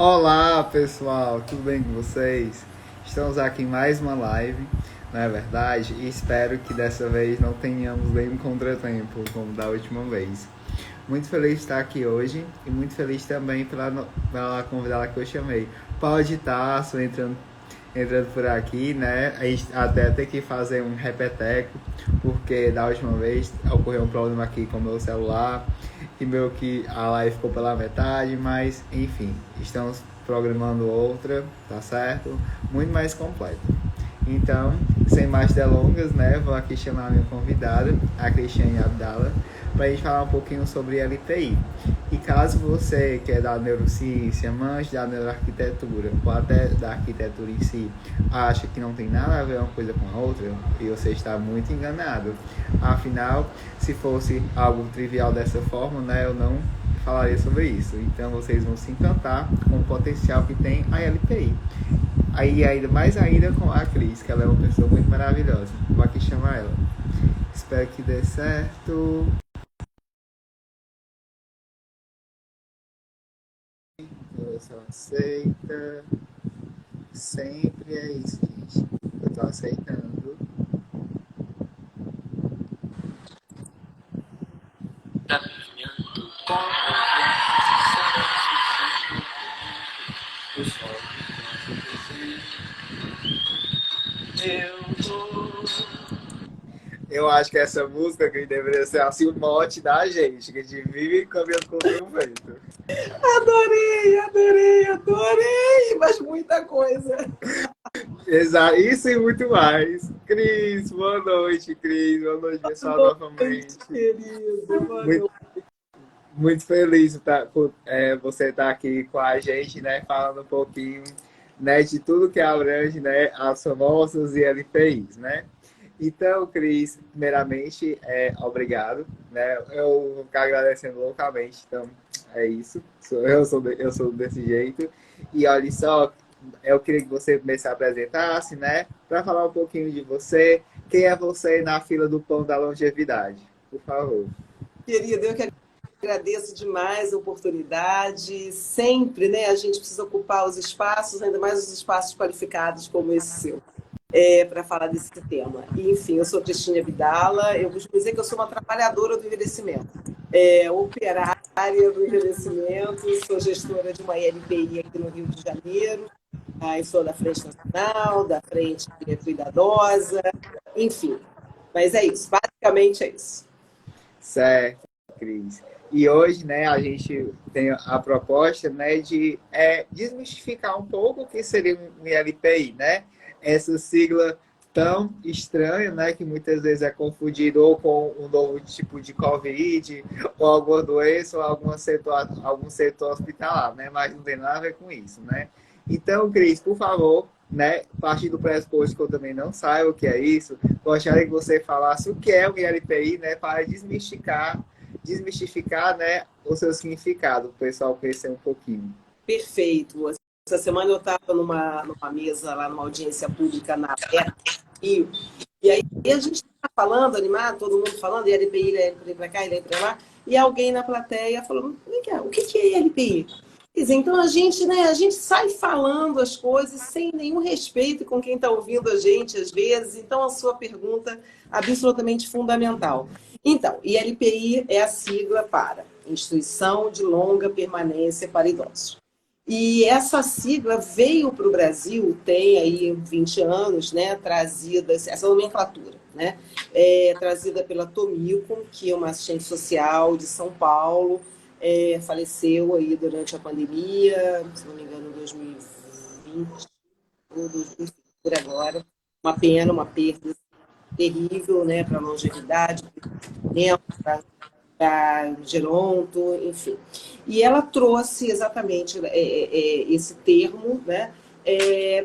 Olá pessoal, tudo bem com vocês? Estamos aqui em mais uma live, não é verdade? E espero que dessa vez não tenhamos nenhum contratempo como da última vez. Muito feliz de estar aqui hoje e muito feliz também pela convidada que eu chamei. Pode estar entrando por aqui, né? A gente até tem que fazer um repeteco, porque da última vez ocorreu um problema aqui com o meu celular e meio que a live ficou pela metade, mas enfim, estamos programando outra, tá certo? Muito mais completa. Então, sem mais delongas, né? Vou aqui chamar a minha convidada, a Cristiane Abdala, para a gente falar um pouquinho sobre LTI. E caso você que é da neurociência, manche da neuroarquitetura, ou até da arquitetura em si, acha que não tem nada a ver uma coisa com a outra, e você está muito enganado. Afinal, se fosse algo trivial dessa forma, né, eu não falaria sobre isso. Então vocês vão se encantar com o potencial que tem a LTI. Aí ainda mais ainda com a Cris, que ela é uma pessoa muito maravilhosa. Vou aqui chamar ela. Espero que dê certo. Você aceita. Sempre é isso, gente. Eu tô aceitando. Caminhando com o sol. Eu acho que essa música que deveria ser assim o mote da gente, que a gente vive caminhando contra o vento. Adorei, mas muita coisa. Exato, isso e muito mais. Cris, boa noite, Cris. Boa noite, pessoal, Boa noite, novamente. querido. Boa Muito, noite. muito feliz por você estar aqui com a gente, né? Falando um pouquinho, né, de tudo que abrange, né, as famosas e LPIs, né? Então, Cris, primeiramente, obrigado, né? Eu vou ficar agradecendo loucamente, então é isso. Eu sou desse jeito. E olha só, eu queria que você primeiro se apresentasse, né? Para falar um pouquinho de você. Quem é você na fila do pão da longevidade? Por favor. Querido, eu que agradeço demais a oportunidade. Sempre, né, a gente precisa ocupar os espaços, ainda mais os espaços qualificados como esse seu, para falar desse tema. E, enfim, eu sou Cristina Vidala, eu costumo dizer que eu sou uma trabalhadora do envelhecimento, operária do envelhecimento, sou gestora de uma LPI aqui no Rio de Janeiro, sou da Frente Nacional, da Frente Cuidadosa, enfim. Mas é isso, basicamente é isso. Certo, Cris. E hoje, né, a gente tem a proposta, né, de desmistificar um pouco o que seria um ILPI, né? Essa sigla tão estranha, né, que muitas vezes é confundido ou com um novo tipo de Covid, ou alguma doença, ou algum setor hospitalar, né? Mas não tem nada a ver com isso, né? Então, Cris, por favor, né, a partir do pressuposto que eu também não saiba o que é isso, gostaria que você falasse o que é o ILPI, né, para desmistificar, né, o seu significado, para o pessoal conhecer um pouquinho. Perfeito. Essa semana eu estava numa mesa lá, numa audiência pública na Aberta, e aí a gente estava falando, animado, todo mundo falando, ILPI para cá, ILPI para lá, e alguém na plateia falou, o que é ILPI? Quer dizer, então a gente sai falando as coisas sem nenhum respeito com quem está ouvindo a gente, às vezes. Então, a sua pergunta é absolutamente fundamental. Então, ILPI é a sigla para Instituição de Longa Permanência para Idosos. E essa sigla veio para o Brasil, tem aí 20 anos, né, trazida, essa nomenclatura, né, trazida pela Tomiko, que é uma assistente social de São Paulo, faleceu aí durante a pandemia, se não me engano, em 2020, ou 2020, por agora. Uma pena, uma perda terrível, né, para a longevidade, para geronto, enfim. E ela trouxe exatamente esse termo, né,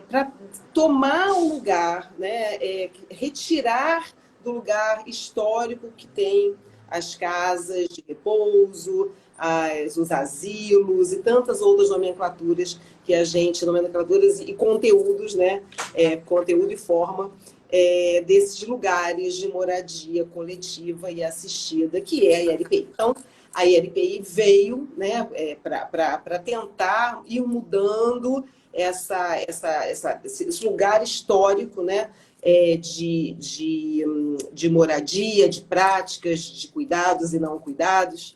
para tomar o lugar, né, retirar do lugar histórico que tem as casas de repouso, os asilos e tantas outras nomenclaturas que a gente, nomenclaturas e conteúdos, né, conteúdo e forma desses lugares de moradia coletiva e assistida, que é a ILPI. Então, a ILPI veio, né, para tentar ir mudando esse lugar histórico, né, de moradia, de práticas, de cuidados e não cuidados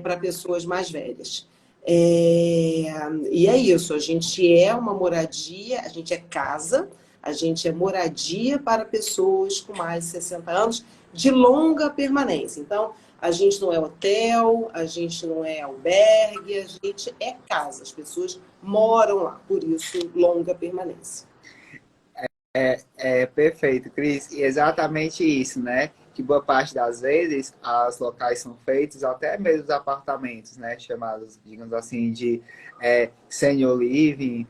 para pessoas mais velhas. E é isso, a gente é uma moradia, a gente é casa, a gente é moradia para pessoas com mais de 60 anos de longa permanência. Então, a gente não é hotel, a gente não é albergue, a gente é casa. As pessoas moram lá, por isso, longa permanência. É perfeito, Cris. E exatamente isso, né? Que boa parte das vezes os locais são feitos, até mesmo os apartamentos, né? Chamados, digamos assim, de senior living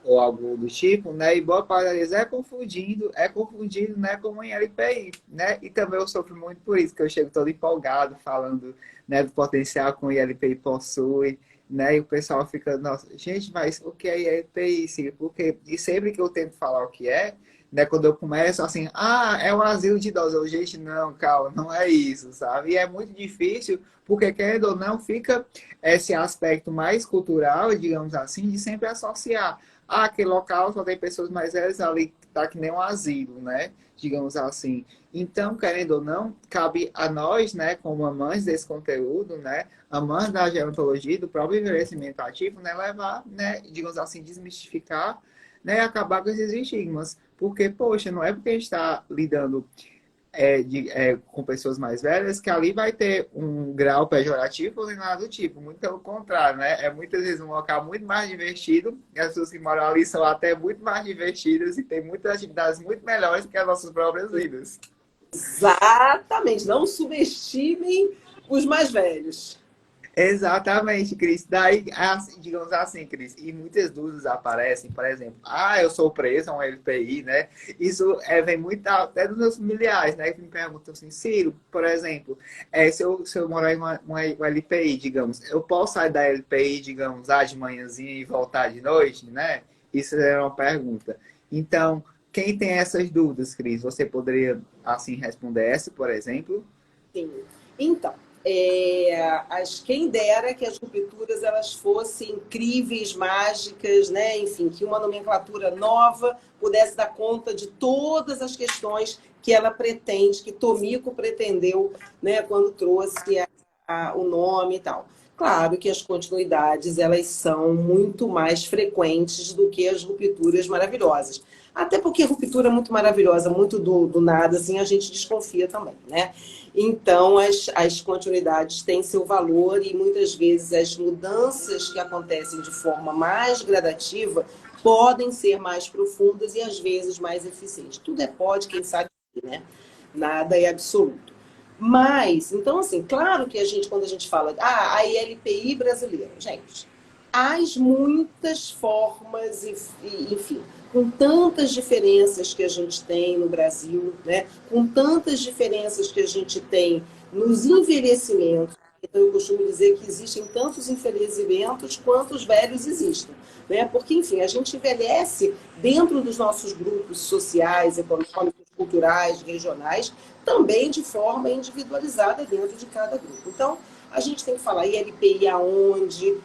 ou algo do tipo, né? E boa parte deles é confundido, né, com em LPI, né? E também eu sofro muito por isso, que eu chego todo empolgado falando, né, do potencial que o ILPI possui, né? E o pessoal fica, nossa, gente, mas o que é ILPI? Sim, porque e sempre que eu tento falar o que é, né, quando eu começo assim, é um asilo de idosos, eu, gente, não, calma, não é isso, sabe? E é muito difícil, porque querendo ou não, fica esse aspecto mais cultural, digamos assim, de sempre associar aquele local só tem pessoas mais velhas ali, tá que nem um asilo, né? Digamos assim. Então, querendo ou não, cabe a nós, né, como amantes desse conteúdo, né, amantes da gerontologia, do próprio envelhecimento ativo, né, levar, né, digamos assim, desmistificar, né, e acabar com esses estigmas. Porque, poxa, não é porque a gente está lidando com pessoas mais velhas, que ali vai ter um grau pejorativo nem nada do tipo. Muito pelo contrário, né? É muitas vezes um local muito mais divertido, e as pessoas que moram ali são até muito mais divertidas e têm muitas atividades muito melhores que as nossas próprias vidas. Exatamente, não subestimem os mais velhos. Exatamente, Cris. Daí, digamos assim, Cris, e muitas dúvidas aparecem, por exemplo, eu sou preso a um LPI, né? Isso vem muito até dos meus familiares, né? Que me perguntam assim, Ciro, por exemplo, se eu morar em uma LPI, digamos, eu posso sair da LPI, digamos, de manhãzinha e voltar de noite, né? Isso é uma pergunta. Então, quem tem essas dúvidas, Cris, você poderia, assim, responder essa, por exemplo? Sim. Então, quem dera que as rupturas elas fossem incríveis, mágicas, né? Enfim, que uma nomenclatura nova pudesse dar conta de todas as questões que ela pretende, que Tomiko pretendeu, né, quando trouxe o nome e tal. Claro que as continuidades elas são muito mais frequentes do que as rupturas maravilhosas. Até porque ruptura muito maravilhosa, muito do nada, assim, a gente desconfia também, né? Então, as continuidades têm seu valor e muitas vezes as mudanças que acontecem de forma mais gradativa podem ser mais profundas e às vezes mais eficientes. Tudo pode, quem sabe, né? Nada é absoluto. Mas, então, assim, claro que quando a gente fala, a ILPI brasileira, gente, há muitas formas, enfim, com tantas diferenças que a gente tem no Brasil, né? Com tantas diferenças que a gente tem nos envelhecimentos. Então, eu costumo dizer que existem tantos envelhecimentos quanto os velhos existem. Né? Porque, enfim, a gente envelhece dentro dos nossos grupos sociais, econômicos, culturais, regionais, também de forma individualizada dentro de cada grupo. Então, a gente tem que falar ILPI aonde,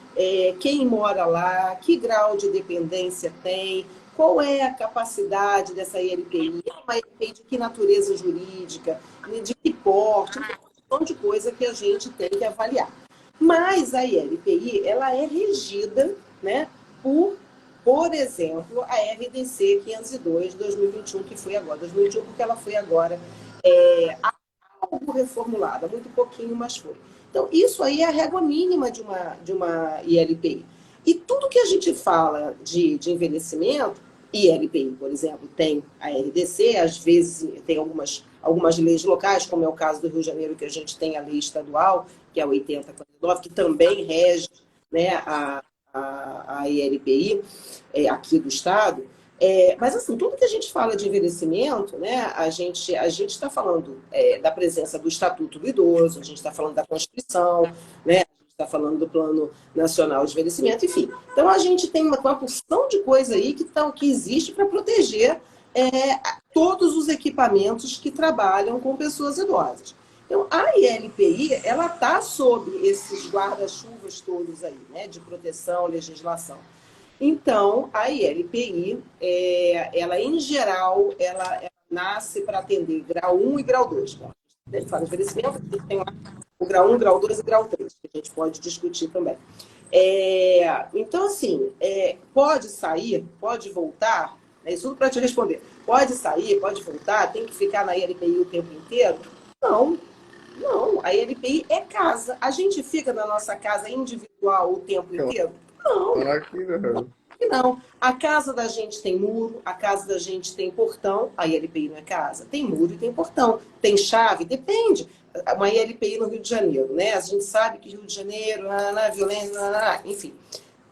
quem mora lá, que grau de dependência tem, qual é a capacidade dessa ILPI, é uma ILPI de que natureza jurídica, de que porte, um monte de coisa que a gente tem que avaliar. Mas a ILPI, ela é regida, né, por exemplo, a RDC 502 de 2021, que foi agora, 2021 porque ela foi agora algo reformulada, muito pouquinho, mas foi. Então, isso aí é a régua mínima de uma ILPI. E tudo que a gente fala de envelhecimento, ILPI, por exemplo, tem a RDC, às vezes tem algumas leis locais, como é o caso do Rio de Janeiro, que a gente tem a lei estadual, que é a 8049, que também rege, né, a ILPI aqui do Estado. Mas, assim, tudo que a gente fala de envelhecimento, né, a gente está falando da presença do Estatuto do Idoso, a gente está falando da Constituição, né, a gente está falando do Plano Nacional de Envelhecimento, enfim. Então, a gente tem uma porção de coisa aí que existe para proteger todos os equipamentos que trabalham com pessoas idosas. Então, a ILPI, ela está sob esses guarda-chuvas todos aí, né, de proteção, legislação. Então, a ILPI, ela, em geral, ela nasce para atender grau 1 e grau 2. Bom, a gente fala de envelhecimento, a gente tem lá o grau 1, grau 2 e grau 3, que a gente pode discutir também. Então, assim, pode sair, pode voltar, é isso tudo para te responder. Pode sair, pode voltar, tem que ficar na ILPI o tempo inteiro? Não, não. A ILPI é casa. A gente fica na nossa casa individual o tempo inteiro? Não. Claro que não. Não. A casa da gente tem muro, a casa da gente tem portão. A ILPI não é casa. Tem muro e tem portão. Tem chave? Depende. Uma ILPI no Rio de Janeiro, né? A gente sabe que Rio de Janeiro, violência, enfim.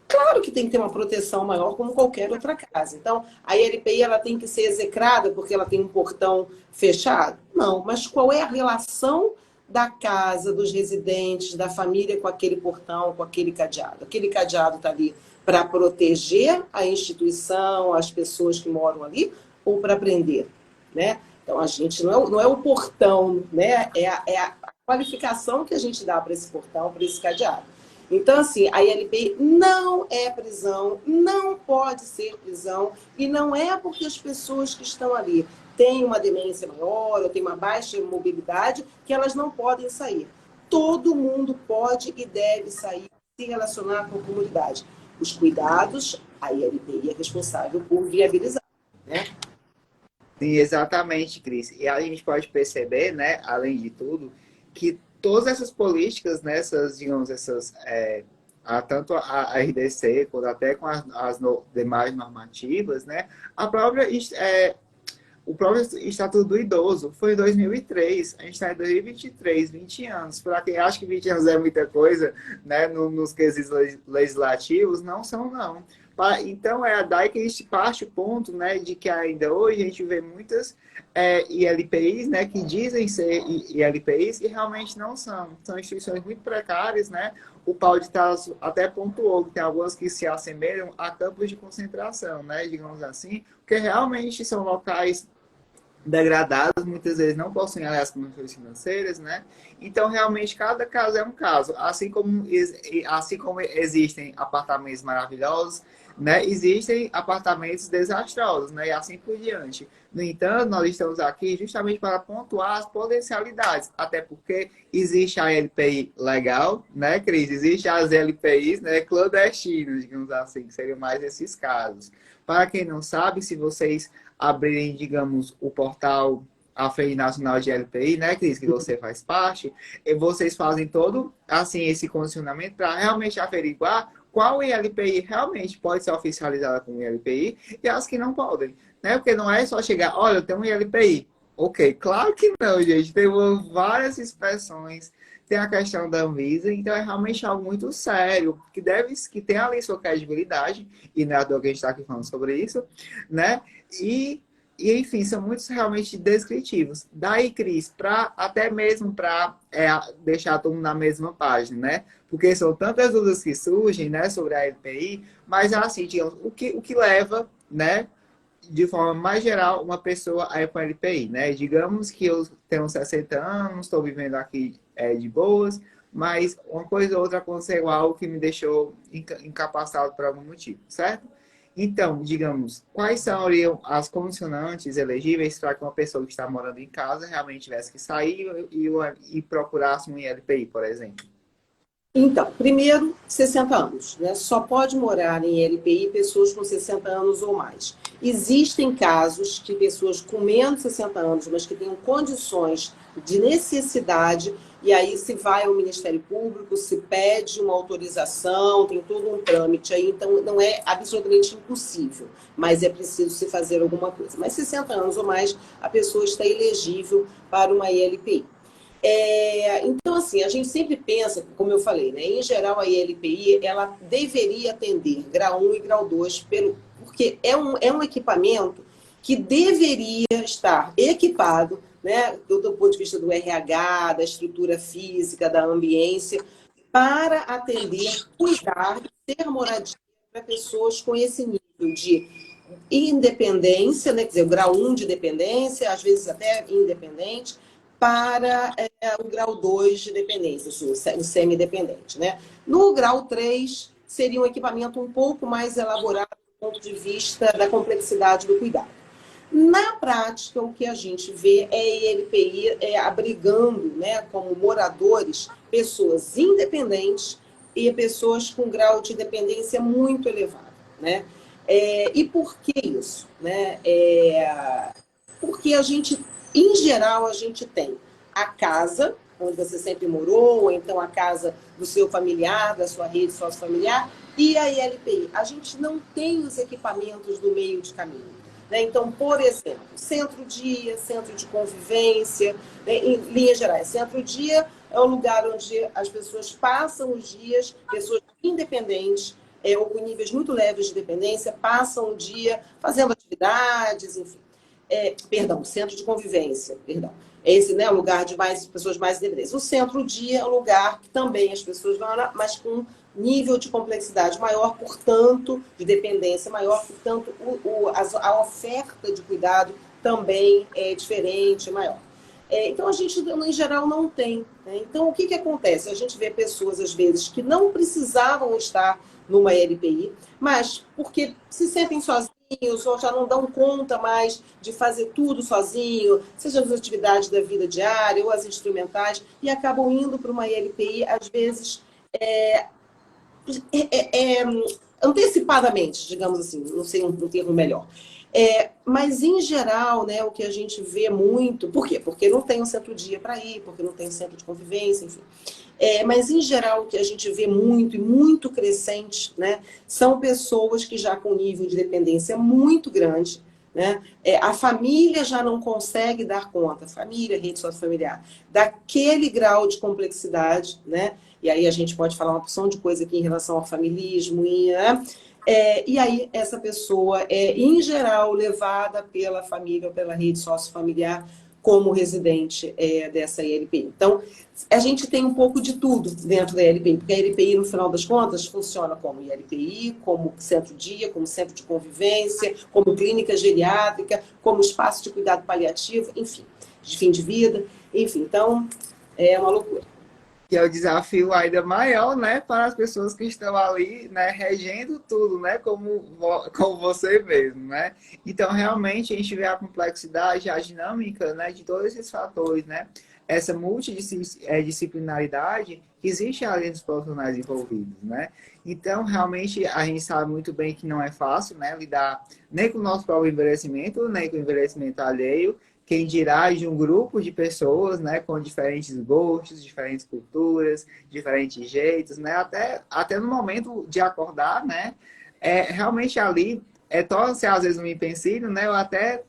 Claro que tem que ter uma proteção maior, como qualquer outra casa. Então, a ILPI ela tem que ser execrada porque ela tem um portão fechado? Não. Mas qual é a relação da casa, dos residentes, da família com aquele portão, com aquele cadeado? Aquele cadeado está ali para proteger a instituição, as pessoas que moram ali, ou para prender, né? Então, a gente não é o portão, né? É a qualificação que a gente dá para esse portão, para esse cadeado. Então, assim, a ILPI não é prisão, não pode ser prisão, e não é porque as pessoas que estão ali têm uma demência maior ou têm uma baixa mobilidade que elas não podem sair. Todo mundo pode e deve sair, se relacionar com a comunidade. Os cuidados, a ILPI é responsável por viabilizar, né? Sim, exatamente, Cris. E a gente pode perceber, né, além de tudo, que todas essas políticas, né, digamos, tanto a RDC, quanto até com as demais normativas, né, o próprio Estatuto do Idoso foi em 2003, a gente está em 2023, 20 anos. Para quem acha que 20 anos é muita coisa, né, nos quesitos legislativos, não são, não. Então, é daí que a gente parte o ponto, né, de que ainda hoje a gente vê muitas ILPIs, né, que dizem ser ILPIs e realmente não são. São instituições muito precárias, né? O Paulo de Tarso até pontuou que tem algumas que se assemelham a campos de concentração, né, digamos assim, porque realmente são locais degradados, muitas vezes não possuem, aliás, condições financeiras, né? Então, realmente, cada caso é um caso. Assim como existem apartamentos maravilhosos, né? Existem apartamentos desastrosos, né? E assim por diante. No entanto, nós estamos aqui justamente para pontuar as potencialidades, até porque existe a LPI legal, né, Cris? Existem as LPIs, né, clandestinas, digamos assim, que seriam mais esses casos. Para quem não sabe, se vocês abrirem, digamos, o portal AFEI Nacional de LPI, né, Cris, que você faz parte, e vocês fazem todo, assim, esse condicionamento para realmente averiguar qual ILPI realmente pode ser oficializada como ILPI e as que não podem, né? Porque não é só chegar, olha, eu tenho um ILPI. Ok, claro que não, gente. Tem várias inspeções, tem a questão da Anvisa, então é realmente algo muito sério, que tem ali sua credibilidade, e não é à toa que a gente está aqui falando sobre isso, né? Enfim, são muitos realmente descritivos. Daí, Cris, até mesmo para deixar todo mundo na mesma página, né? Porque são tantas dúvidas que surgem, né, sobre a LPI, mas assim, digamos, o que leva, né, de forma mais geral, uma pessoa a ir para a LPI, né? Digamos que eu tenho 60 anos, estou vivendo aqui de boas, mas uma coisa ou outra aconteceu algo que me deixou incapacitado por algum motivo, certo? Então, digamos, quais seriam as condicionantes elegíveis para que uma pessoa que está morando em casa realmente tivesse que sair e procurasse um ILPI, por exemplo? Então, primeiro, 60 anos, né? Só pode morar em LPI pessoas com 60 anos ou mais. Existem casos que pessoas com menos de 60 anos, mas que tenham condições de necessidade, e aí se vai ao Ministério Público, se pede uma autorização, tem todo um trâmite aí, então não é absolutamente impossível, mas é preciso se fazer alguma coisa. Mas 60 anos ou mais, a pessoa está elegível para uma ILPI. Então, assim, a gente sempre pensa, como eu falei, né, em geral a ILPI ela deveria atender grau 1 e grau 2, porque é um equipamento que deveria estar equipado, né, do ponto de vista do RH, da estrutura física, da ambiência, para atender, cuidar e ter moradia para pessoas com esse nível de independência, né, quer dizer, o grau 1 de dependência, às vezes até independente, para o grau 2 de dependência, assim, o semi-dependente, né? No grau 3, seria um equipamento um pouco mais elaborado do ponto de vista da complexidade do cuidado. Na prática, o que a gente vê é a ILPI abrigando, né, como moradores, pessoas independentes e pessoas com grau de dependência muito elevado, né? E por que isso? Né? Porque a gente, em geral, a gente tem a casa, onde você sempre morou, ou então a casa do seu familiar, da sua rede sociofamiliar, e a ILPI. A gente não tem os equipamentos do meio de caminho. Né? Então, por exemplo, centro-dia, centro de convivência, né? Em linhas gerais, centro-dia é o lugar onde as pessoas passam os dias, pessoas independentes, ou com níveis muito leves de dependência, passam o dia fazendo atividades, enfim. Perdão, centro de convivência, perdão. Esse, né, é o lugar de pessoas mais independentes. O centro-dia é o lugar que também as pessoas vão lá, mas com nível de complexidade maior, portanto, de dependência maior, portanto, a oferta de cuidado também é diferente, é maior. Então, a gente, em geral, não tem. Né? Então, o que acontece? A gente vê pessoas, às vezes, que não precisavam estar numa LPI, mas porque se sentem sozinhos ou já não dão conta mais de fazer tudo sozinho, seja as atividades da vida diária ou as instrumentais, e acabam indo para uma LPI, às vezes, antecipadamente, digamos assim, não sei um termo melhor. Mas, em geral, né, o que a gente vê muito... Por quê? Porque não tem um centro-dia para ir, porque não tem um centro de convivência, enfim. Mas, em geral, o que a gente vê muito e muito crescente, né, são pessoas que já com nível de dependência muito grande, né, a família já não consegue dar conta, família, rede sociofamiliar, daquele grau de complexidade, né? E aí a gente pode falar uma porção de coisa aqui em relação ao familismo, né? E aí essa pessoa é, em geral, levada pela família ou pela rede sociofamiliar como residente dessa ILPI. Então, a gente tem um pouco de tudo dentro da ILPI, porque a ILPI, no final das contas, funciona como ILPI, como centro-dia, como centro de convivência, como clínica geriátrica, como espaço de cuidado paliativo, enfim, de fim de vida, enfim. Então, é uma loucura. Que é o desafio ainda maior, né, para as pessoas que estão ali, né, regendo tudo, né, como você mesmo, né. Então, realmente, a gente vê a complexidade, a dinâmica, né, de todos esses fatores, né, essa multidisciplinaridade que existe ali dos profissionais envolvidos, né. Então, realmente, a gente sabe muito bem que não é fácil, né, lidar nem com o nosso próprio envelhecimento, nem com o envelhecimento alheio, quem dirá de um grupo de pessoas, né, com diferentes gostos, diferentes culturas, diferentes jeitos, né, até no momento de acordar, né, realmente ali torna-se às vezes um empecilho, né, ou até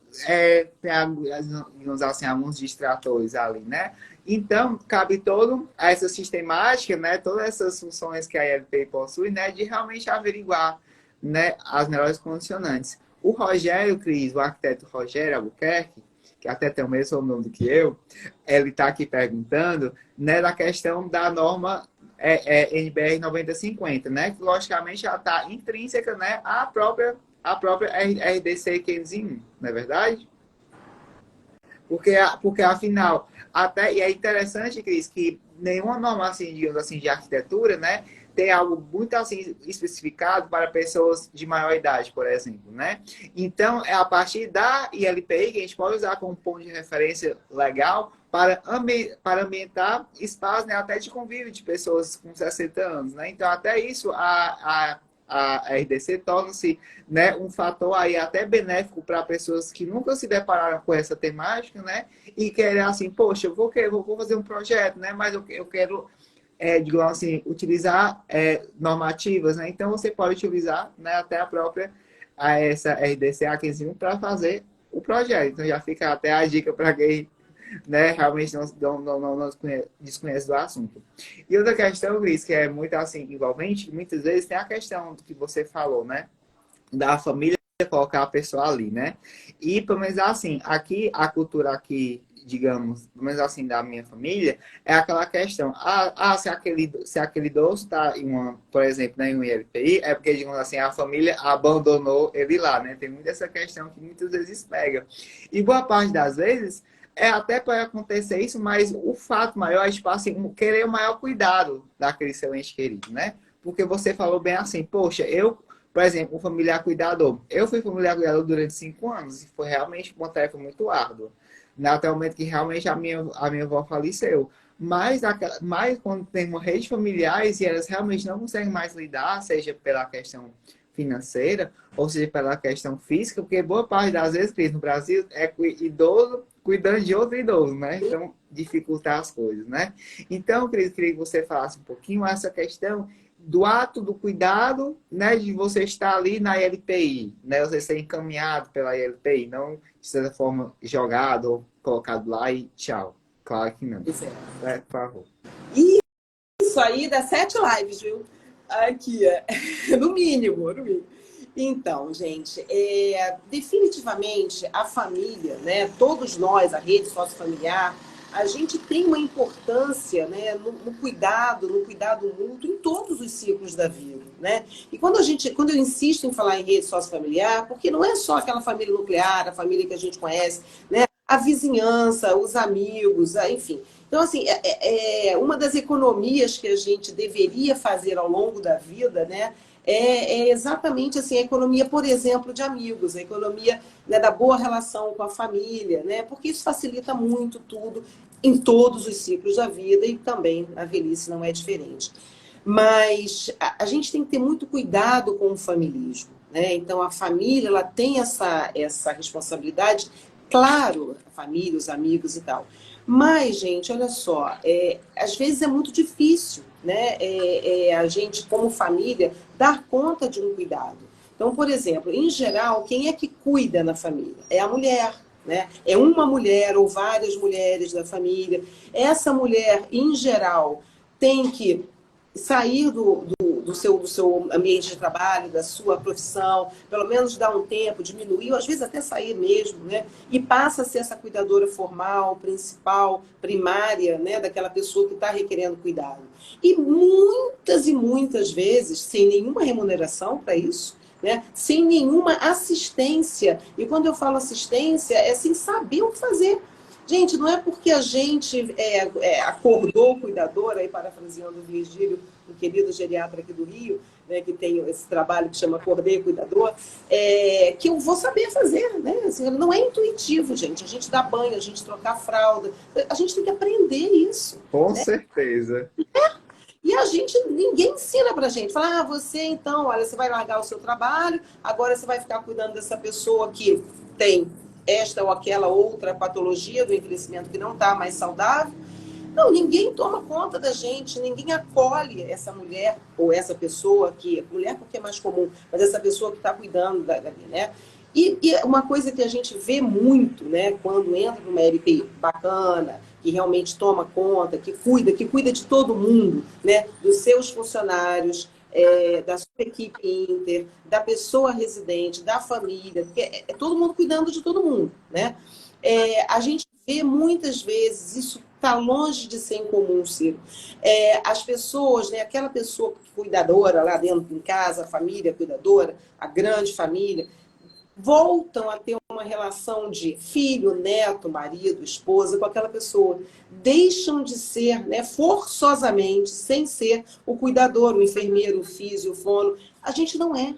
digamos assim, alguns distratores ali, né. Então, cabe todo essa sistemática, né, todas essas funções que a ILP possui, né, de realmente averiguar, né, as melhores condicionantes. O Rogério Cris, o arquiteto Rogério Albuquerque, que até tem o mesmo nome do que eu, ele está aqui perguntando, né, da questão da norma NBR 9050, né, que logicamente ela está intrínseca, né, à própria RDC 501, não é verdade? Porque afinal, até, e é interessante, Cris, que nenhuma norma assim, digamos assim, de arquitetura, né, tem algo muito assim especificado para pessoas de maior idade, por exemplo, né? Então, é a partir da ILPI que a gente pode usar como ponto de referência legal para ambientar espaços, né, até de convívio de pessoas com 60 anos, né? Então, até isso, a RDC torna-se, né, um fator aí até benéfico para pessoas que nunca se depararam com essa temática, né? E querem assim, poxa, eu vou fazer um projeto, né? Mas eu quero digamos assim, utilizar normativas, né? Então, você pode utilizar, né, até essa RDC A15 para fazer o projeto. Então, já fica até a dica para quem, né, realmente não desconhece do assunto. E outra questão, Luiz, que é muito assim, envolvente, muitas vezes tem a questão do que você falou, né? Da família colocar a pessoa ali, né? E, pelo menos assim, aqui, a cultura aqui, digamos, pelo menos assim, da minha família, é aquela questão, se aquele idoso está em uma, por exemplo, né, em um ILPI, é porque, digamos assim, a família abandonou ele lá, né? Tem muita essa questão que muitas vezes pega. E boa parte das vezes, É, até pode acontecer isso, mas o fato maior é, tipo assim, querer o maior cuidado daquele seu ente querido, né? Porque você falou bem assim, poxa, eu, por exemplo, um familiar cuidador. Eu fui familiar cuidador durante 5 anos e foi realmente uma tarefa muito árdua. Né? Até o momento que realmente a minha avó faleceu. Mas quando tem uma rede de familiares e elas realmente não conseguem mais lidar, seja pela questão financeira, ou seja, pela questão física, porque boa parte das vezes, Cris, no Brasil, é idoso cuidando de outro idoso, né? Então, dificultar as coisas, né? Então, Cris, queria que você falasse um pouquinho essa questão do ato do cuidado, né, de você estar ali na ILPI, né, você ser encaminhado pela ILPI, não de certa forma jogado ou colocado lá e tchau. Claro que não. Isso é. Por favor. Isso aí dá 7 lives, viu? Aqui, no mínimo, no mínimo. Então, gente, definitivamente a família, né? Todos nós, a rede sociofamiliar, a gente tem uma importância, né, no cuidado mútuo em todos os ciclos da vida, né? E quando eu insisto em falar em rede sociofamiliar, porque não é só aquela família nuclear, a família que a gente conhece, né? A vizinhança, os amigos, enfim. Então, assim, uma das economias que a gente deveria fazer ao longo da vida, né? É exatamente assim, a economia, por exemplo, de amigos, a economia, né, da boa relação com a família, né? Porque isso facilita muito tudo em todos os ciclos da vida e também na velhice não é diferente. Mas a gente tem que ter muito cuidado com o familismo, né? Então, a família, ela tem essa responsabilidade, claro, a família, os amigos e tal. Mas, gente, olha só, às vezes é muito difícil, né? A gente, como família, dar conta de um cuidado. Então, por exemplo, em geral, quem é que cuida na família? É a mulher, né? É uma mulher ou várias mulheres da família. Essa mulher, em geral, tem que sair do seu ambiente de trabalho, da sua profissão, pelo menos dar um tempo, diminuir, ou às vezes até sair mesmo, né? E passa a ser essa cuidadora formal, principal, primária, né? Daquela pessoa que está requerendo cuidado. E muitas vezes, sem nenhuma remuneração para isso, né? Sem nenhuma assistência. E quando eu falo assistência, é sem saber o que fazer. Gente, não é porque a gente acordou o cuidador, aí parafraseando o Virgílio, o querido geriatra aqui do Rio, né, que tem esse trabalho que chama Acordei Cuidador, que eu vou saber fazer, né? Assim, não é intuitivo, gente. A gente dá banho, a gente trocar fralda, a gente tem que aprender isso. Com Né? certeza. E ninguém ensina pra gente. Fala, você então, olha, você vai largar o seu trabalho, agora você vai ficar cuidando dessa pessoa que tem esta ou aquela outra patologia do envelhecimento que não está mais saudável. Não, ninguém toma conta da gente, ninguém acolhe essa mulher ou essa pessoa mulher porque é mais comum, mas essa pessoa que está cuidando dali, né? E uma coisa que a gente vê muito, né, quando entra numa LPI bacana, que realmente toma conta, que cuida de todo mundo, né, dos seus funcionários, da sua equipe inter, da pessoa residente, da família, porque é todo mundo cuidando de todo mundo, né? A gente vê muitas vezes, isso está longe de ser incomum, Ciro. As pessoas, né, aquela pessoa cuidadora lá dentro em casa, a família cuidadora, a grande família, voltam a ter uma relação de filho, neto, marido, esposa com aquela pessoa. Deixam de ser, né, forçosamente, sem ser o cuidador, o enfermeiro, o físio, o fono. A gente não é,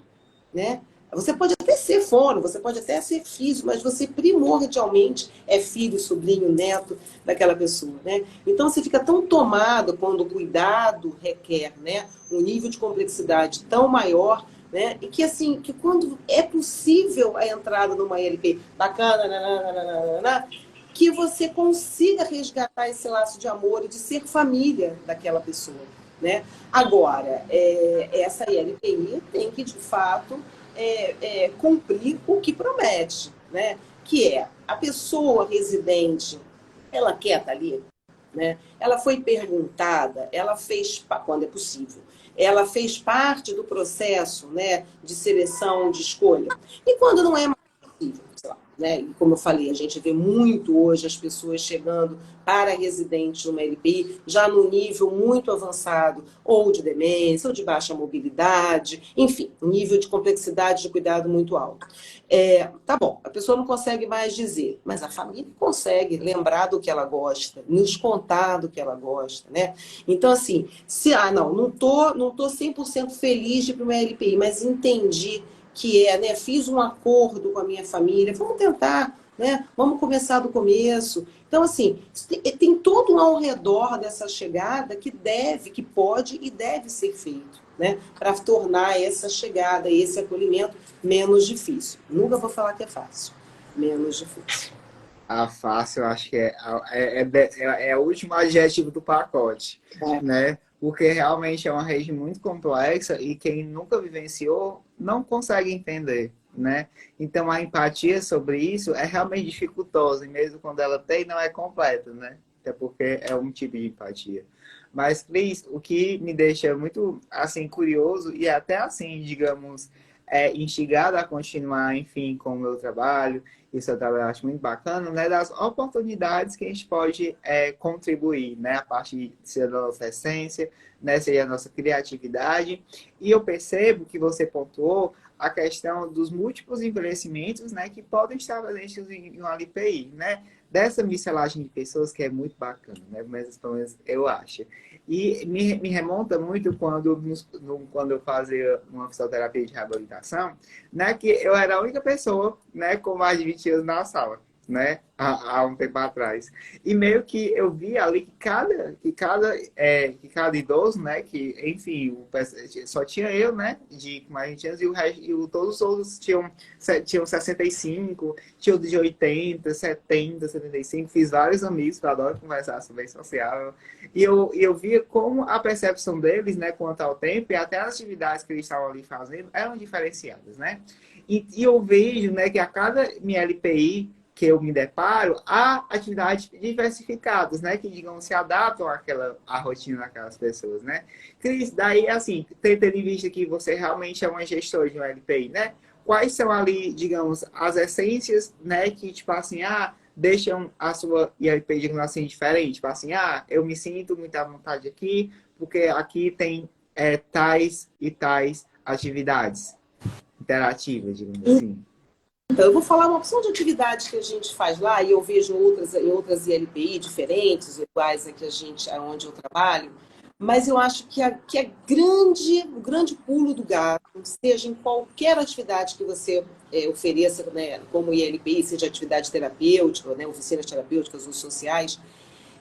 né? Você pode até ser fono, você pode até ser físio, mas você primordialmente é filho, sobrinho, neto daquela pessoa, né? Então você fica tão tomado quando o cuidado requer, né, um nível de complexidade tão maior, né? E que assim, que quando é possível a entrada numa ILP bacana, nananana, que você consiga resgatar esse laço de amor e de ser família daquela pessoa, né? Agora, essa ILPI tem que, de fato, cumprir o que promete, né? Que é a pessoa residente, ela quer estar ali, né? Ela foi perguntada, ela fez, quando é possível, ela fez parte do processo, né, de seleção, de escolha. E quando não é mais possível, lá, né? E como eu falei, a gente vê muito hoje as pessoas chegando para residentes numa LPI já no nível muito avançado, ou de demência, ou de baixa mobilidade, enfim, um nível de complexidade de cuidado muito alto. Tá bom, a pessoa não consegue mais dizer, mas a família consegue lembrar do que ela gosta, nos contar do que ela gosta, né? Então, assim, não tô 100% feliz de ir para uma LPI, mas entendi que né? Fiz um acordo com a minha família, vamos tentar, né? Vamos começar do começo. Então, assim, tem todo um ao redor dessa chegada que pode e deve ser feito, né? Para tornar essa chegada, esse acolhimento menos difícil. Nunca vou falar que é fácil, menos difícil. Fácil, eu acho que é o último adjetivo do pacote, né? Porque realmente é uma rede muito complexa e quem nunca vivenciou não consegue entender, né? Então a empatia sobre isso é realmente dificultosa, e mesmo quando ela tem, não é completa, né? Até porque é um tipo de empatia. Mas, Cris, o que me deixa muito, assim, curioso e até, assim, digamos, instigado a continuar, enfim, com o meu trabalho, isso eu também acho muito bacana, né? Das oportunidades que a gente pode contribuir, né? A partir seja da nossa essência, né? Seja a nossa criatividade. E eu percebo que você pontuou a questão dos múltiplos envelhecimentos, né? Que podem estar presentes em uma LPI, né? Dessa miscelagem de pessoas que é muito bacana, né? Mas pelo menos eu acho. E me remonta muito quando eu fazia uma fisioterapia de reabilitação, né, que eu era a única pessoa, né, com mais de 20 anos na sala, né, há um tempo atrás. E meio que eu vi ali que cada idoso, né, que, enfim, só tinha eu, né, de mais de 20 anos, e, todos os outros tinham 65, tinham de 80, 70, 75, fiz vários amigos, que eu adoro conversar, sou bem sociável, e eu via como a percepção deles, né, quanto ao tempo, e até as atividades que eles estavam ali fazendo, eram diferenciadas, né? E eu vejo, né, que a cada minha LPI que eu me deparo, há atividades diversificadas, né, que, digamos, se adaptam à rotina daquelas pessoas, né? Cris, daí, assim, tendo em vista que você realmente é uma gestora de um LPI, né? Quais são ali, digamos, as essências, né, que, tipo assim, deixam a sua ILP, digamos assim, diferente? Tipo assim, eu me sinto muito à vontade aqui, porque aqui tem tais e tais atividades interativas, digamos assim. Então, eu vou falar uma opção de atividades que a gente faz lá, e eu vejo em outras ILPI diferentes, iguais a que onde eu trabalho, mas eu acho que o grande pulo do gato, seja em qualquer atividade que você ofereça, né, como ILPI, seja atividade terapêutica, né, oficinas terapêuticas ou sociais,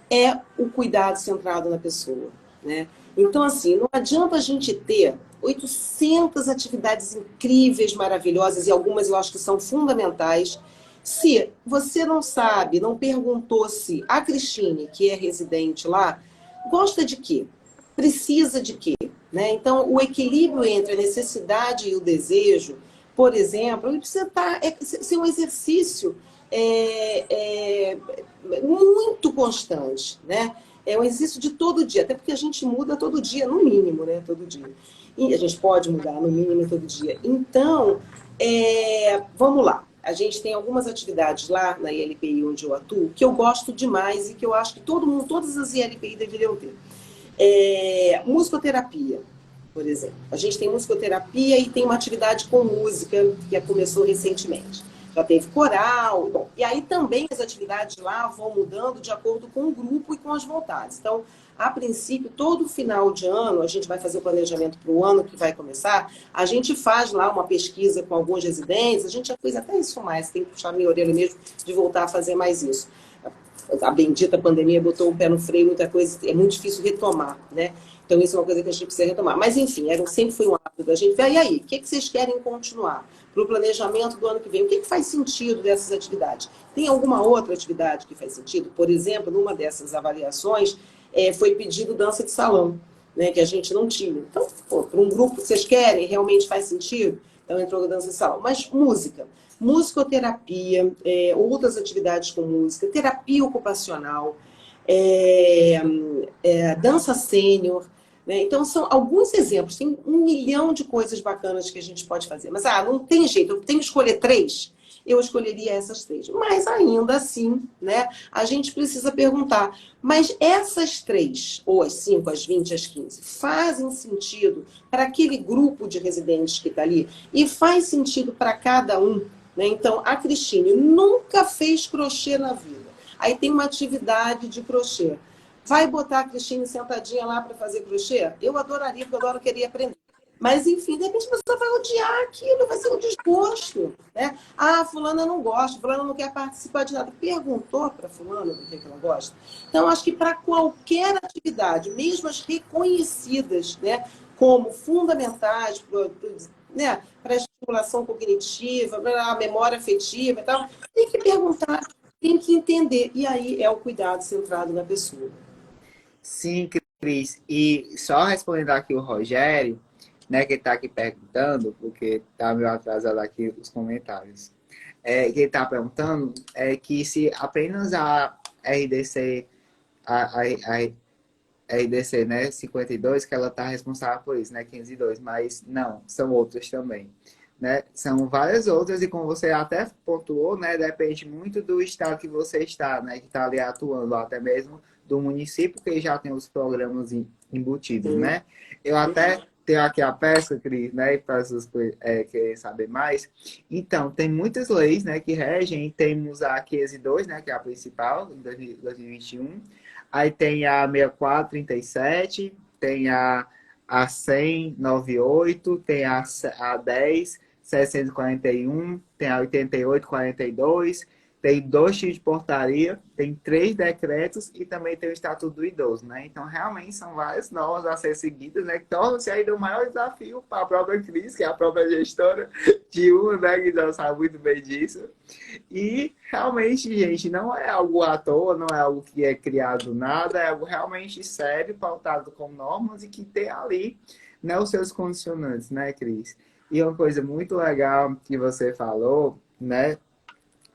é o cuidado centrado na pessoa, né? Então, assim, não adianta a gente ter 800 atividades incríveis, maravilhosas, e algumas eu acho que são fundamentais, se você não sabe, não perguntou se a Cristine, que é residente lá, gosta de quê? Precisa de quê? Né? Então, o equilíbrio entre a necessidade e o desejo, por exemplo, ele precisa ser um exercício muito constante, né? É um exercício de todo dia, até porque a gente muda todo dia, no mínimo, né? Todo dia. E a gente pode mudar no mínimo todo dia. Então, vamos lá. A gente tem algumas atividades lá na ILPI onde eu atuo que eu gosto demais e que eu acho que todas as ILPI deveriam ter. Musicoterapia, por exemplo. A gente tem musicoterapia e tem uma atividade com música que começou recentemente. Já teve coral, bom, e aí também as atividades lá vão mudando de acordo com o grupo e com as vontades. Então, a princípio, todo final de ano, a gente vai fazer o planejamento para o ano que vai começar, a gente faz lá uma pesquisa com alguns residentes, a gente já fez até isso mais, tem que puxar minha orelha mesmo de voltar a fazer mais isso. A bendita pandemia botou o pé no freio, muita coisa, é muito difícil retomar, né? Então, isso é uma coisa que a gente precisa retomar. Mas, enfim, sempre foi um hábito da gente ver, e aí, o que vocês querem continuar para o planejamento do ano que vem? O que faz sentido dessas atividades? Tem alguma outra atividade que faz sentido? Por exemplo, numa dessas avaliações, foi pedido dança de salão, né, que a gente não tinha. Então, para um grupo que vocês querem, realmente faz sentido? Então, entrou a dança de salão. Mas música. Musicoterapia, outras atividades com música, terapia ocupacional, dança sênior, né? Então, são alguns exemplos. Tem 1 milhão de coisas bacanas que a gente pode fazer. Mas, não tem jeito, eu tenho que escolher 3. eu escolheria essas 3. Mas ainda assim, né, a gente precisa perguntar, mas essas 3, ou as 5, as 20, as 15, fazem sentido para aquele grupo de residentes que está ali? E faz sentido para cada um? Né? Então, a Cristine nunca fez crochê na vida. Aí tem uma atividade de crochê. Vai botar a Cristine sentadinha lá para fazer crochê? Eu adoraria, porque eu adoro, queria aprender. Mas, enfim, de repente a pessoa vai odiar aquilo, vai ser um desgosto. Né? Ah, fulana não gosta, fulana não quer participar de nada. Perguntou para fulana do que ela gosta? Então, acho que para qualquer atividade, mesmo as reconhecidas, né, como fundamentais, né, para a estimulação cognitiva, para a memória afetiva e tal, tem que perguntar, tem que entender. E aí é o cuidado centrado na pessoa. Sim, Cris. E só respondendo aqui o Rogério, né, que está aqui perguntando, porque está meio atrasado aqui os comentários. Que ele está perguntando é que se apenas a RDC, a RDC, né, 52, que ela está responsável por isso, né, 502, mas não, são outras também. Né? São várias outras e como você até pontuou, né, depende muito do estado que você está, né, que está ali atuando, até mesmo do município que já tem os programas embutidos, né? Eu até tenho aqui a peça, Cris, né, para as pessoas querem saber mais. Então, tem muitas leis, né, que regem, temos a 502, né, que é a principal, em 2021, aí tem a 6437, tem a 10098, tem a 10, 641, tem a 8842, tem 2 tipos de portaria, tem 3 decretos e também tem o Estatuto do Idoso, né? Então, realmente, são várias normas a ser seguidas, né? Que tornam-se ainda o maior desafio para a própria Cris, que é a própria gestora de uma, né? Que já sabe muito bem disso. E, realmente, gente, não é algo à toa, não é algo que é criado do nada, é algo realmente sério, pautado com normas e que tem ali, né, os seus condicionantes, né, Cris? E uma coisa muito legal que você falou, né?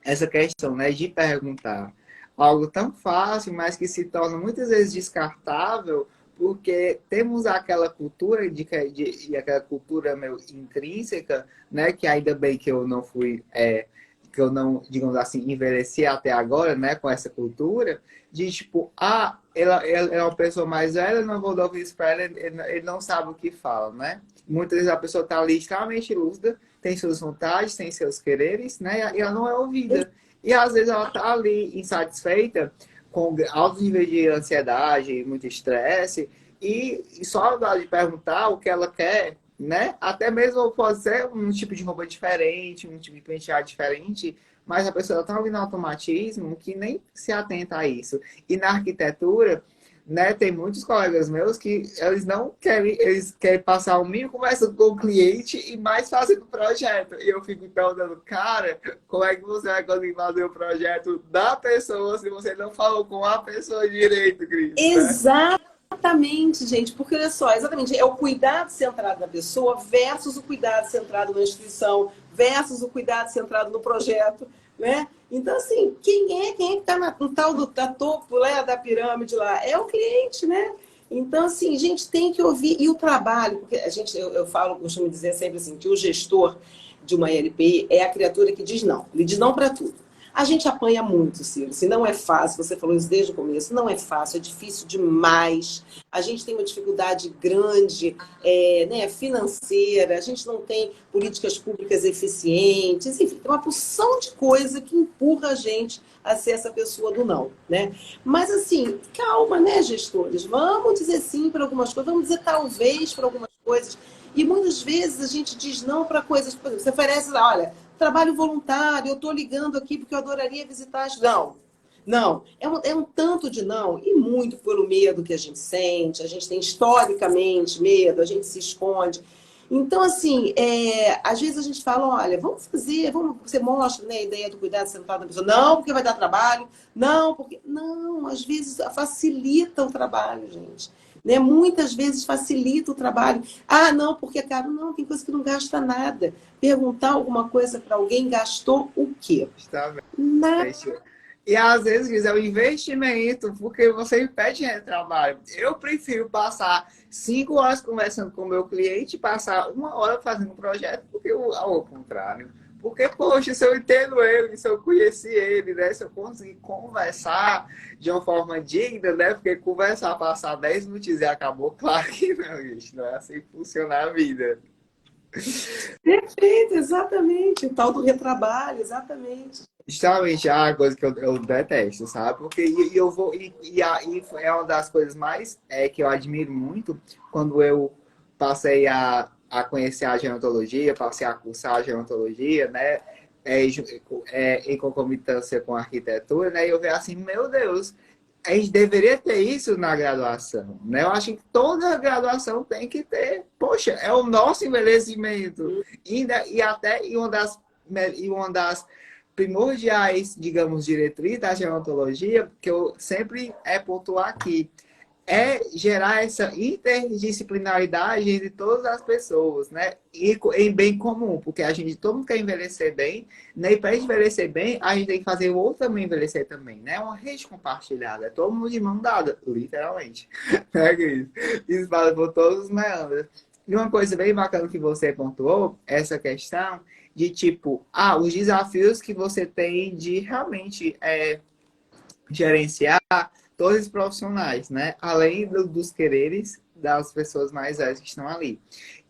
Essa questão, né, de perguntar algo tão fácil, mas que se torna muitas vezes descartável, porque temos aquela cultura de aquela cultura meio intrínseca, né, que ainda bem que eu não fui, que eu não, digamos assim, envelheci até agora, né, com essa cultura, de tipo, ela é uma pessoa mais velha, não vou dar isso para ela, ele não sabe o que fala, né? Muitas vezes a pessoa está ali extremamente lúcida, tem suas vontades, tem seus quereres, né? E ela não é ouvida. E às vezes ela está ali insatisfeita, com altos níveis de ansiedade, muito estresse, e só de perguntar o que ela quer, né? Até mesmo pode ser um tipo de roupa diferente, um tipo de penteado diferente, mas a pessoa está ali no automatismo que nem se atenta a isso. E na arquitetura, né, tem muitos colegas meus que eles não querem, eles querem passar o mínimo conversando com o cliente e mais fazendo o projeto. E eu fico perguntando, cara, como é que você vai conseguir fazer o projeto da pessoa se você não falou com a pessoa direito, Cris, né? Exatamente, gente, porque olha só, exatamente, é o cuidado centrado na pessoa versus o cuidado centrado na instituição, versus o cuidado centrado no projeto, né? Então, assim, quem é que está no tal do da topo, né, da pirâmide lá? É o cliente, né? Então, assim, a gente tem que ouvir. E o trabalho, porque a gente, eu falo, costumo dizer sempre assim, que o gestor de uma LPI é a criatura que diz não. Ele diz não para tudo. A gente apanha muito, Ciro. Se não é fácil, você falou isso desde o começo, não é fácil, é difícil demais. A gente tem uma dificuldade grande, né, financeira, a gente não tem políticas públicas eficientes, enfim, tem uma porção de coisa que empurra a gente a ser essa pessoa do não, né? Mas assim, calma, né, gestores? Vamos dizer sim para algumas coisas, vamos dizer talvez para algumas coisas. E muitas vezes a gente diz não para coisas, por exemplo, você oferece lá, olha, trabalho voluntário, eu estou ligando aqui porque eu adoraria visitar as... Não, não. É um tanto de não, e muito pelo medo que a gente sente, a gente tem historicamente medo, a gente se esconde. Então, assim, às vezes a gente fala, olha, vamos fazer, você mostra, né, a ideia do cuidado sentado na pessoa. Não, porque vai dar trabalho. Não, porque... Não, às vezes facilita o trabalho, gente. Né? Muitas vezes facilita o trabalho. Ah, não, porque é caro. Não, tem coisa que não gasta nada. Perguntar alguma coisa para alguém, gastou o quê? Está bem. Nada. E às vezes é um investimento, porque você impede retrabalho. Eu prefiro passar 5 horas conversando com o meu cliente e passar 1 hora fazendo um projeto, porque ao contrário. Porque, poxa, se eu entendo ele, se eu conheci ele, né? Se eu conseguir conversar de uma forma digna, né? Porque conversar, passar 10 minutos e acabou, claro que não, gente. Não é assim que funciona a vida. Perfeito, exatamente. O tal do retrabalho, exatamente. Justamente é uma coisa que eu detesto, sabe? Porque e eu vou. E é uma das coisas mais que eu admiro muito quando eu passei a conhecer a gerontologia, passei a cursar a gerontologia, né? Em concomitância com a arquitetura, né? E eu vejo assim, meu Deus, a gente deveria ter isso na graduação, né? Eu acho que toda graduação tem que ter. Poxa, é o nosso envelhecimento. E até e uma das primordiais, digamos, diretrizes da gerontologia, que eu sempre pontuar aqui, é gerar essa interdisciplinaridade entre todas as pessoas, né? E em bem comum, porque a gente todo mundo quer envelhecer bem, né? E para envelhecer bem, a gente tem que fazer o outro também envelhecer também, né? É uma rede compartilhada, é todo mundo de mão dada, literalmente. Né, Cris? Isso vale por todos os meandros. E uma coisa bem bacana que você pontuou, essa questão de tipo, os desafios que você tem de realmente gerenciar todos os profissionais, né? Além dos quereres das pessoas mais velhas que estão ali.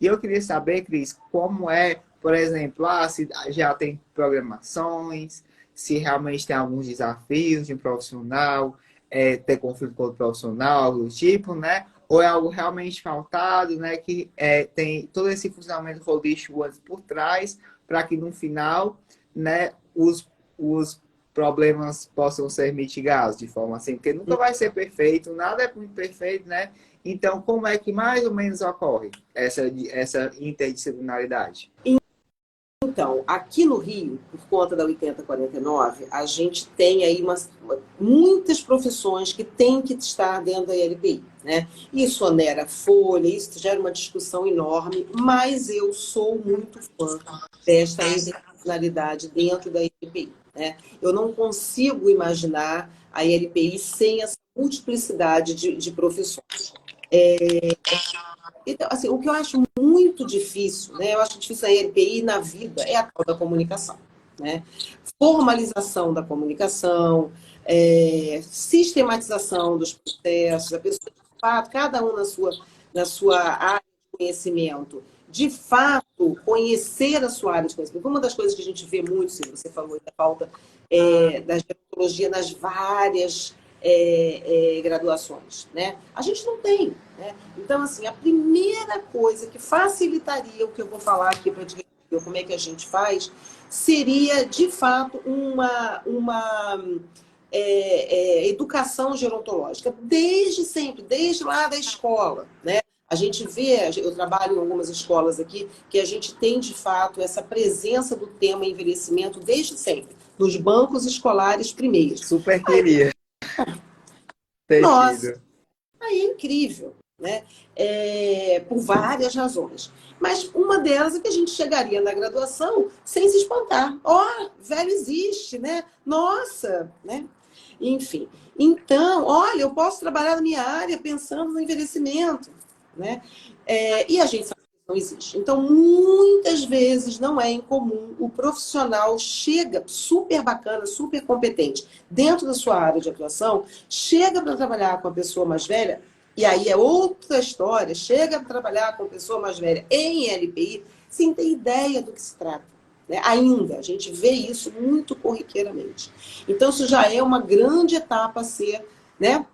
E eu queria saber, Cris, como é, por exemplo, se já tem programações, se realmente tem alguns desafios de um profissional, ter conflito com o profissional, algo do tipo, né? Ou é algo realmente faltado, né? Que tem todo esse funcionamento holístico antes por trás, para que no final, né, os problemas possam ser mitigados de forma assim, porque nunca vai ser perfeito, nada é muito perfeito, né? Então, como é que mais ou menos ocorre essa interdisciplinaridade? Então, aqui no Rio, por conta da 8049, a gente tem aí muitas profissões que têm que estar dentro da ILPI, né? Isso onera a folha, isso gera uma discussão enorme, mas eu sou muito fã desta interdisciplinaridade dentro da ILPI, né? Eu não consigo imaginar a ILPI sem essa multiplicidade de profissões. Então, assim, o que eu acho muito difícil, né? Eu acho difícil a EPI na vida é a tal da comunicação, né? Formalização da comunicação, sistematização dos processos, a pessoa, de fato, cada um na sua área de conhecimento, de fato, conhecer a sua área de conhecimento. Uma das coisas que a gente vê muito, se você falou da falta da gerontologia nas várias graduações, né? A gente não tem, né? Então, assim, a primeira coisa que facilitaria o que eu vou falar aqui para dizer como é que a gente faz seria, de fato, uma educação gerontológica, desde sempre, desde lá da escola, né? A gente vê, eu trabalho em algumas escolas aqui, que a gente tem, de fato, essa presença do tema envelhecimento desde sempre, nos bancos escolares primeiros. Super queria ter Nossa, tido. aí é incrível, né? Por várias razões. Mas uma delas é que a gente chegaria na graduação sem se espantar. Ó, velho existe, né? Nossa, né? Enfim. Então, olha, eu posso trabalhar na minha área pensando no envelhecimento, né? E a gente sabe que não existe. Então, muitas vezes não é incomum o profissional chega super bacana, super competente dentro da sua área de atuação, chega para trabalhar com a pessoa mais velha, e aí é outra história, chega para trabalhar com a pessoa mais velha em LPI, sem ter ideia do que se trata. Né? Ainda, a gente vê isso muito corriqueiramente. Então, isso já é uma grande etapa a ser, né,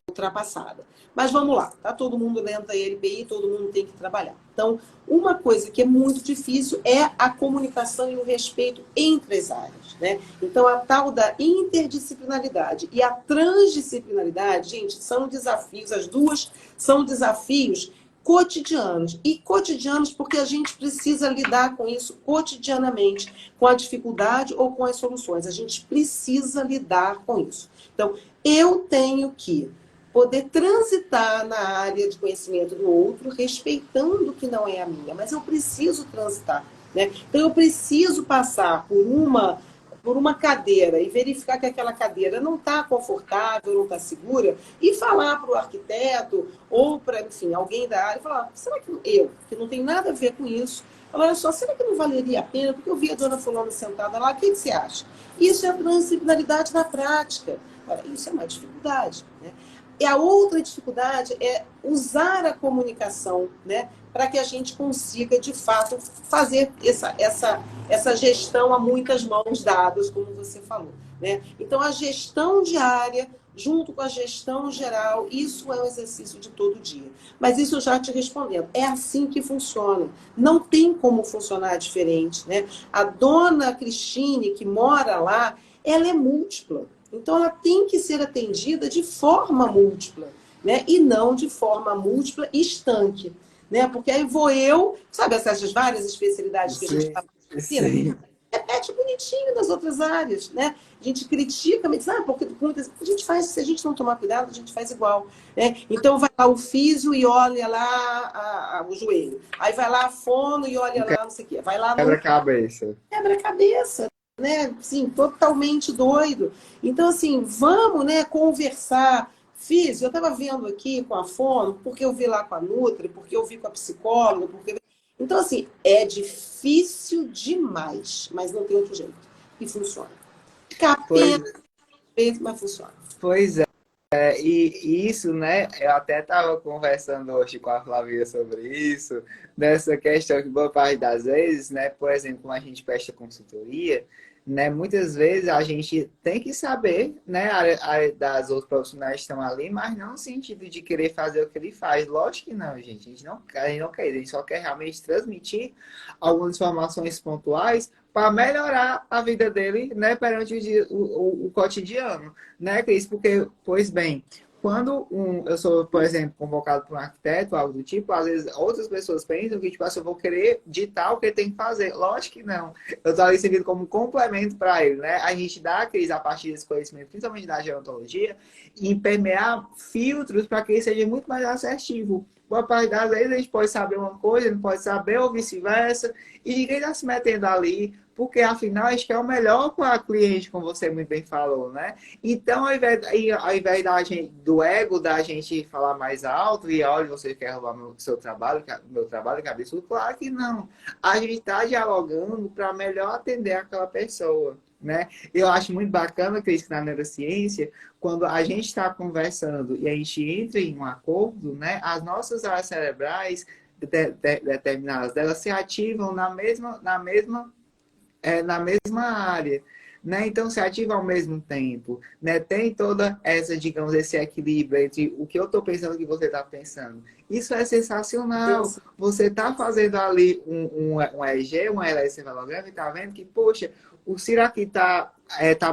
ultrapassada. Mas vamos lá, tá todo mundo dentro da LPI, todo mundo tem que trabalhar. Então, uma coisa que é muito difícil é a comunicação e o respeito entre as áreas, né? Então, a tal da interdisciplinaridade e a transdisciplinaridade, gente, são desafios, as duas são desafios cotidianos. E cotidianos porque a gente precisa lidar com isso cotidianamente, com a dificuldade ou com as soluções. A gente precisa lidar com isso. Então, eu tenho que poder transitar na área de conhecimento do outro, respeitando o que não é a minha, mas eu preciso transitar, né? Então, eu preciso passar por uma cadeira e verificar que aquela cadeira não está confortável, não está segura, e falar para o arquiteto ou para, enfim, alguém da área, falar, será que eu, que não tem nada a ver com isso, Fala, olha só, será que não valeria a pena? Porque eu vi a dona fulana sentada lá, o que você acha? Isso é a transdisciplinaridade na prática. Ora, isso é uma dificuldade, né? E a outra dificuldade é usar a comunicação, né, para que a gente consiga, de fato, fazer essa gestão a muitas mãos dadas, como você falou. Né? Então, a gestão diária, junto com a gestão geral, isso é um exercício de todo dia. Mas isso já te respondendo, é assim que funciona. Não tem como funcionar diferente. Né? A dona Cristine, que mora lá, ela é múltipla. Então, ela tem que ser atendida de forma múltipla, né? E não de forma múltipla e estanque. Né? Porque aí vou eu, sabe essas várias especialidades que a gente Sim, fala na medicina? sim. Repete bonitinho das outras áreas, né? A gente critica, mas diz, porque muitas, a gente faz, se a gente não tomar cuidado, a gente faz igual. Né? Então vai lá o físio e olha lá o joelho. Aí vai lá a fono e olha Um lá não sei o quê. Vai lá no quebra-cabeça. quebra-cabeça, né? Sim, totalmente doido. Então, assim, vamos, né, conversar. Fiz, eu estava vendo aqui com a fono, porque eu vi lá com a Nutri, porque eu vi com a psicóloga, porque... Então, assim, é difícil demais, mas não tem outro jeito. E funciona. Capeta, Pois, mas funciona. pois é. E isso, né? Eu até estava conversando hoje com a Flavia sobre isso, nessa questão que boa parte das vezes, né? Por exemplo, quando a gente presta consultoria, né? Muitas vezes a gente tem que saber, né? Das outros profissionais que estão ali, mas não no sentido de querer fazer o que ele faz. Lógico que não, gente. A gente não quer, a gente só quer realmente transmitir algumas informações pontuais para melhorar a vida dele, né? Perante o cotidiano, né, Cris? Porque, pois bem, quando eu sou, por exemplo, convocado por um arquiteto, algo do tipo, às vezes outras pessoas pensam que, tipo assim, eu vou querer ditar o que ele tem que fazer. Lógico que não. Eu estou ali servindo como um complemento para ele, né? A gente dá, Cris, a partir desse conhecimento, principalmente da geontologia, e permear filtros para que ele seja muito mais assertivo. Boa parte das vezes a gente pode saber uma coisa, não pode saber, ou vice-versa, e ninguém está se metendo ali, porque afinal a gente quer o melhor para a cliente, como você muito bem falou, né? Então, ao invés do ego da gente falar mais alto e olha, você quer roubar meu trabalho, que é absurdo, claro que não. A gente está dialogando para melhor atender aquela pessoa. Né? Eu acho muito bacana, Cris, que na neurociência, quando a gente está conversando e a gente entra em um acordo, né, as nossas áreas cerebrais, determinadas delas, se ativam na mesma área, né? Então se ativa ao mesmo tempo, né? Tem toda essa, digamos, esse equilíbrio entre o que eu estou pensando e o que você está pensando. Isso é sensacional. Você está fazendo ali um EEG, um eletroencefalograma, e está vendo que, poxa, o Ciro aqui tá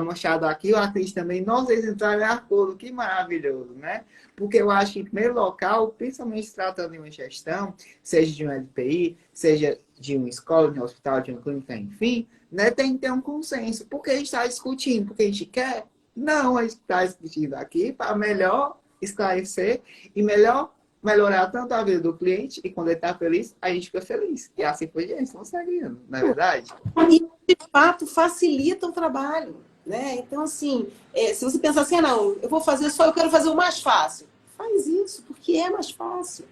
manchado aqui, o Cris também, nós eles entraram em acordo, que maravilhoso, né? Porque eu acho que, em primeiro local, principalmente tratando de uma gestão, seja de um LPI, seja de uma escola, de um hospital, de uma clínica, enfim, né, tem que ter um consenso. Porque a gente está discutindo, porque a gente quer? Não, a gente está discutindo aqui para melhor esclarecer e melhorar tanto a vida do cliente, e quando ele está feliz, a gente fica feliz. E assim por diante, vamos seguindo, não é verdade? E, de fato, facilita o trabalho. Né? Então, assim, se você pensar assim, não, eu vou fazer só, eu quero fazer o mais fácil. Faz isso, porque é mais fácil.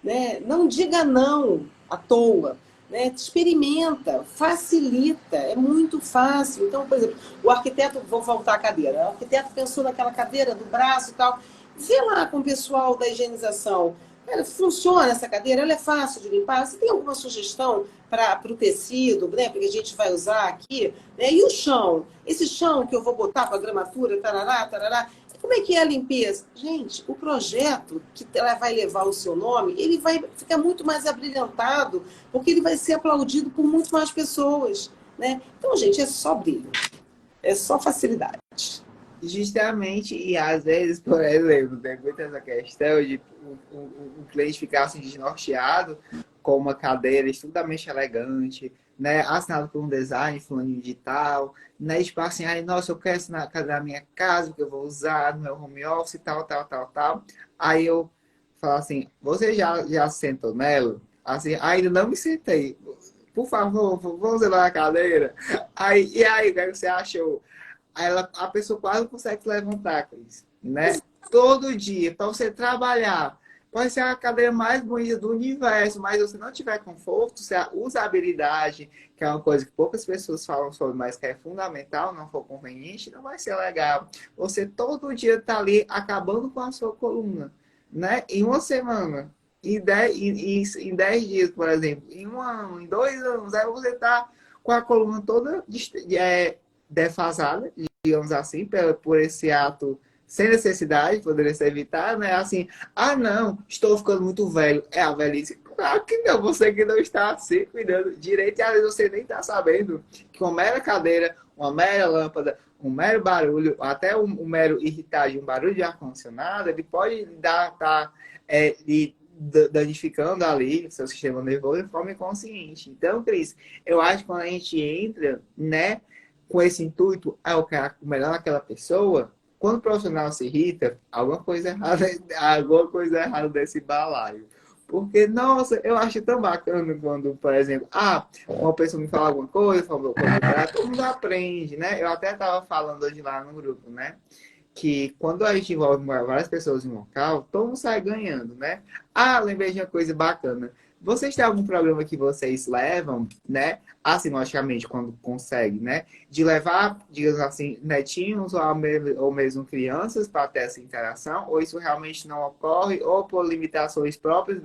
Né? Não diga não à toa. Né? Experimenta, facilita, é muito fácil. Então, por exemplo, o arquiteto, vou voltar à cadeira, o arquiteto pensou naquela cadeira do braço e tal. Vê lá com o pessoal da higienização. Funciona essa cadeira? Ela é fácil de limpar? Você tem alguma sugestão para o tecido, né? Porque a gente vai usar aqui? Né? E o chão? Esse chão que eu vou botar com a gramatura, tarará, tarará. Como é que é a limpeza? Gente, o projeto que ela vai levar o seu nome, ele vai ficar muito mais abrilhantado, porque ele vai ser aplaudido por muito mais pessoas. Né? Então, gente, é só brilho. É só facilidade. Justamente, e às vezes, por exemplo, tem muita essa questão de o cliente ficar assim desnorteado com uma cadeira estupidamente elegante, né, assinado por um design fulano de tal, né, tipo assim, aí, nossa, eu quero essa na cadeira da minha casa, que eu vou usar no meu home office, tal, tal, tal, tal. Aí eu falo assim, você já se sentou nela? Assim, ainda não me sentei. Por favor, vamos lá na cadeira. Aí, e aí, o que você achou? Aí a pessoa quase não consegue se levantar, Cris, né? Todo dia, para você trabalhar, pode ser a cadeira mais bonita do universo, mas se você não tiver conforto, se a usabilidade, que é uma coisa que poucas pessoas falam sobre, mas que é fundamental, não for conveniente, não vai ser legal. Você todo dia está ali acabando com a sua coluna, né? Em uma semana, em 10 dias, por exemplo, em um ano, em 2 anos, aí você está com a coluna toda defasada, digamos assim, por esse ato sem necessidade, poderia ser evitado, né? Assim, ah, não, estou ficando muito velho. É a velhice. Claro que não, você que não está se cuidando direito, e às vezes você nem está sabendo que uma mera cadeira, uma mera lâmpada, um mero barulho, até um mero irritar de um barulho de ar-condicionado, ele pode lhe danificando ali o seu sistema nervoso de forma inconsciente. Então, Cris, eu acho que quando a gente entra, né, com esse intuito, eu quero melhor naquela pessoa, quando o profissional se irrita, alguma coisa errada desse balaio. Porque, nossa, eu acho tão bacana quando, por exemplo, uma pessoa me fala alguma coisa, falou comentário, todo mundo aprende, né? Eu até estava falando hoje lá no grupo, né? Que quando a gente envolve várias pessoas em um local, todo mundo sai ganhando, né? Lembrei de uma coisa bacana. Vocês têm algum programa que vocês levam, né? Assim, logicamente, quando consegue, né? De levar, digamos assim, netinhos ou mesmo crianças para ter essa interação? Ou isso realmente não ocorre? Ou por limitações próprias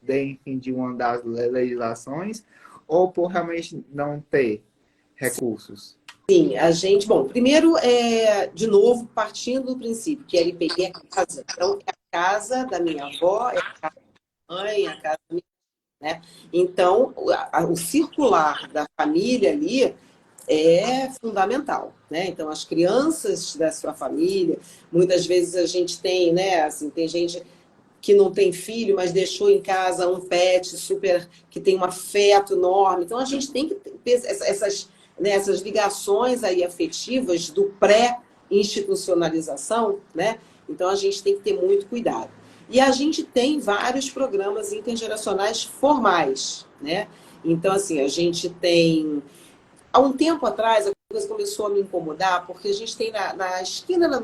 enfim, de uma das legislações? Ou por realmente não ter recursos? Sim, a gente, bom, primeiro, de novo, partindo do princípio que a LPI é casa. Então, é a casa da minha avó, é a casa da mãe, é a casa da minha, né? Então, o circular da família ali é fundamental, né? Então, as crianças da sua família, muitas vezes a gente tem, né, assim, tem gente que não tem filho, mas deixou em casa um pet super, que tem um afeto enorme. Então, a gente tem que ter essas ligações aí afetivas do pré-institucionalização, né? Então, a gente tem que ter muito cuidado. E a gente tem vários programas intergeracionais formais, né? Então, assim, a gente tem... Há um tempo atrás, a coisa começou a me incomodar, porque a gente tem na esquina da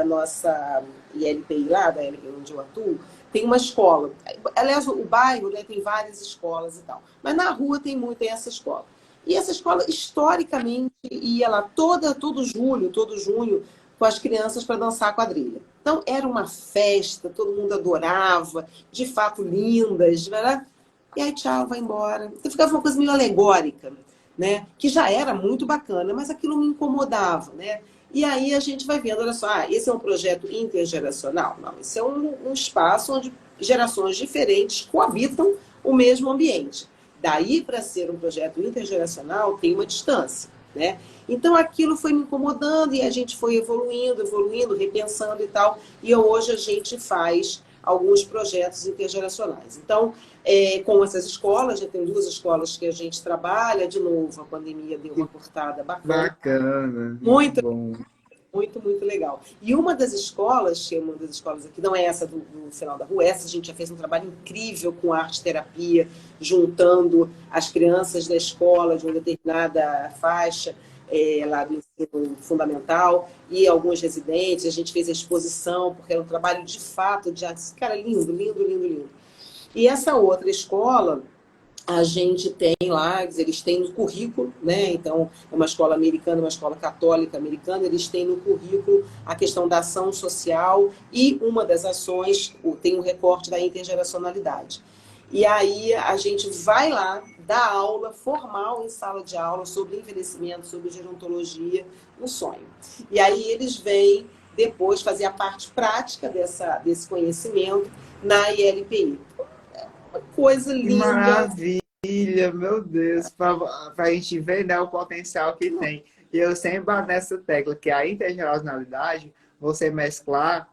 nossa ILPI lá, da ILPI onde eu atuo, tem uma escola. Aliás, o bairro, né, tem várias escolas e tal. Mas na rua tem essa escola. E essa escola, historicamente, ia lá todo junho, com as crianças para dançar quadrilha. Então, era uma festa, todo mundo adorava, de fato lindas, né? E aí, tchau, vai embora. Então, ficava uma coisa meio alegórica, né? Que já era muito bacana, mas aquilo me incomodava, né? E aí a gente vai vendo, olha só, esse é um projeto intergeracional? Não, esse é um espaço onde gerações diferentes coabitam o mesmo ambiente. Daí, para ser um projeto intergeracional, tem uma distância, né? Então, aquilo foi me incomodando e a gente foi evoluindo, repensando e tal. E hoje a gente faz alguns projetos intergeracionais. Então, com essas escolas, já tem 2 escolas que a gente trabalha, de novo, a pandemia deu uma cortada bacana. Bacana, muito Muito, bom. muito legal. E uma das escolas, aqui, não é essa do final da rua, essa a gente já fez um trabalho incrível com arte-terapia, juntando as crianças da escola de uma determinada faixa, lá do ensino fundamental, e alguns residentes, a gente fez a exposição, porque era um trabalho de fato de arte. Cara, lindo. E essa outra escola, a gente tem lá, eles têm no currículo, né? Então, é uma escola americana, uma escola católica americana, eles têm no currículo a questão da ação social e uma das ações tem um recorte da intergeracionalidade. E aí a gente vai lá dar aula formal em sala de aula sobre envelhecimento, sobre gerontologia, um sonho. E aí eles vêm depois fazer a parte prática desse conhecimento na ILPI. Uma coisa Que linda. maravilha, meu Deus, para a gente ver, né, o potencial que tem. E eu sempre bato nessa tecla, que a intergeracionalidade, você mesclar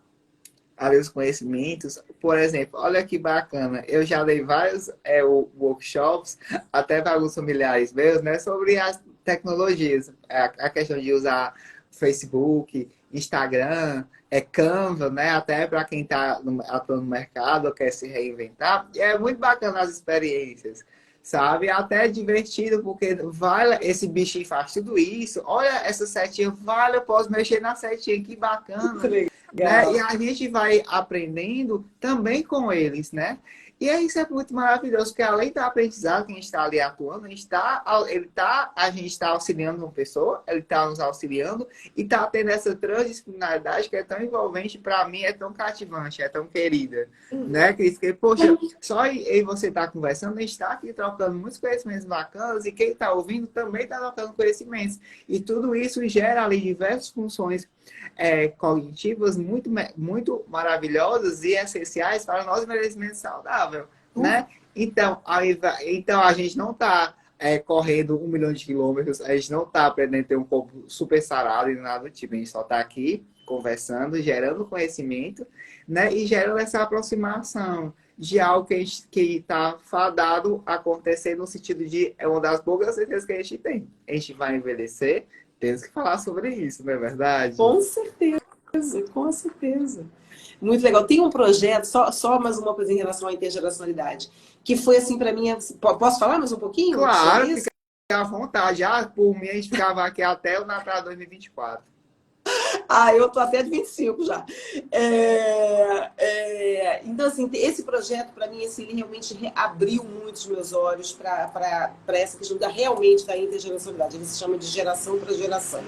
ali os conhecimentos, por exemplo, olha que bacana, eu já dei vários workshops, até para alguns familiares meus, né, sobre as tecnologias, a questão de usar Facebook, Instagram, Canva, né, até para quem está atuando no mercado ou quer se reinventar, e é muito bacana as experiências. sabe? Até é divertido, porque vale, esse bichinho faz tudo isso. Olha essa setinha, vale, eu posso mexer na setinha, que Muito bacana, né? E legal. a gente vai aprendendo também com eles, né? E é isso é muito maravilhoso, porque além do aprendizado que a gente está ali atuando, a gente está auxiliando uma pessoa, ele está nos auxiliando e está tendo essa transdisciplinaridade que é tão envolvente, para mim é tão cativante, é tão querida, né, Cris? Que, poxa, só eu e você tá conversando, a gente está aqui trocando muitos conhecimentos bacanas e quem está ouvindo também está trocando conhecimentos. E tudo isso gera ali diversas funções cognitivas muito maravilhosas e essenciais para o nosso envelhecimento saudável, né? Então a gente não está correndo 1 milhão de quilômetros, a gente não está aprendendo a ter um corpo super sarado e nada do tipo, a gente só está aqui conversando, gerando conhecimento, né? E gerando essa aproximação de algo que está fadado a acontecer no sentido de é uma das poucas certezas que a gente tem. A gente vai envelhecer, temos que falar sobre isso, não é verdade? Com certeza, com certeza. Muito legal. Tem um projeto, só mais uma coisa em relação à intergeracionalidade, que foi assim para mim. Posso falar mais um pouquinho sobre Claro, isso? fica à vontade. Ah, por mim, a gente ficava aqui até o Natal 2024. Ah, eu tô até de 25 já. Então, assim, esse projeto, para mim, assim, ele realmente abriu muito os meus olhos para essa questão realmente da intergeracionalidade. Ele se chama de geração para geração.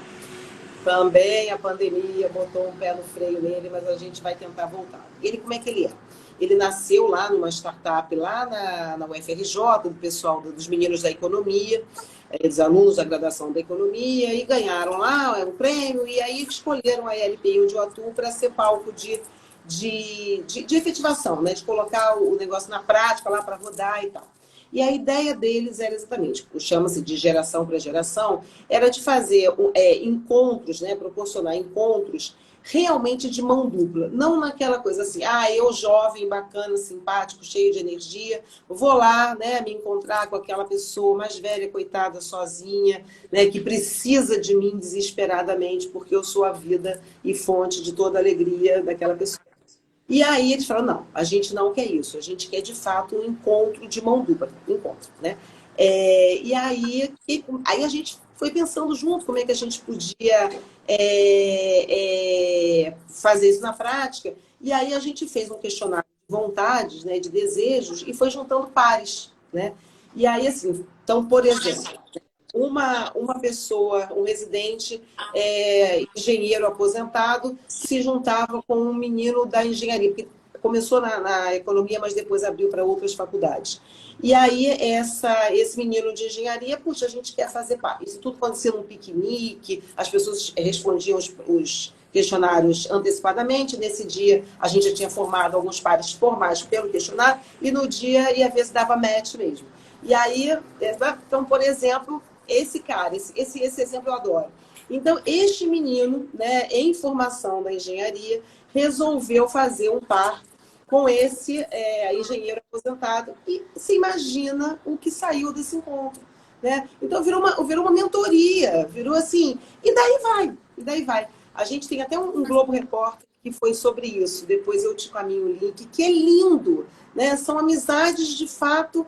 Também a pandemia botou um pé no freio nele, mas a gente vai tentar voltar. Ele, como é que ele é? Ele nasceu lá numa startup, lá na UFRJ, do pessoal, dos meninos da economia, dos alunos da graduação da economia, e ganharam lá um prêmio, e aí escolheram a LPI, onde eu atuo, para ser palco de efetivação, né? De colocar o negócio na prática lá para rodar e tal. E a ideia deles era exatamente, chama-se de geração para geração, era de fazer encontros, né, proporcionar encontros realmente de mão dupla. Não naquela coisa assim, eu jovem, bacana, simpático, cheio de energia, vou lá, né, me encontrar com aquela pessoa mais velha, coitada, sozinha, né, que precisa de mim desesperadamente, porque eu sou a vida e fonte de toda a alegria daquela pessoa. E aí eles falaram, não, a gente não quer isso, a gente quer de fato um encontro de mão dupla, encontro, né? Aí a gente foi pensando junto como é que a gente podia fazer isso na prática, e aí a gente fez um questionário de vontades, né, de desejos, e foi juntando pares, né? E aí, assim, então, por exemplo, uma pessoa, um residente engenheiro aposentado, se juntava com um menino da engenharia, porque começou na economia, mas depois abriu para outras faculdades. E aí, esse menino de engenharia, puxa, a gente quer fazer parte. Isso tudo acontecia num piquenique, as pessoas respondiam os questionários antecipadamente. Nesse dia, a gente já tinha formado alguns pares formais pelo questionário, e no dia ia ver se dava match mesmo. E aí, então, por exemplo, esse cara, esse exemplo eu adoro. Então, este menino, né, em formação da engenharia, resolveu fazer um par com esse engenheiro aposentado. E se imagina o que saiu desse encontro. Né? Então, virou uma mentoria, virou assim, e daí vai, e daí vai. A gente tem até um Globo Repórter que foi sobre isso, depois eu te caminho o link, que é lindo, né? São amizades de fato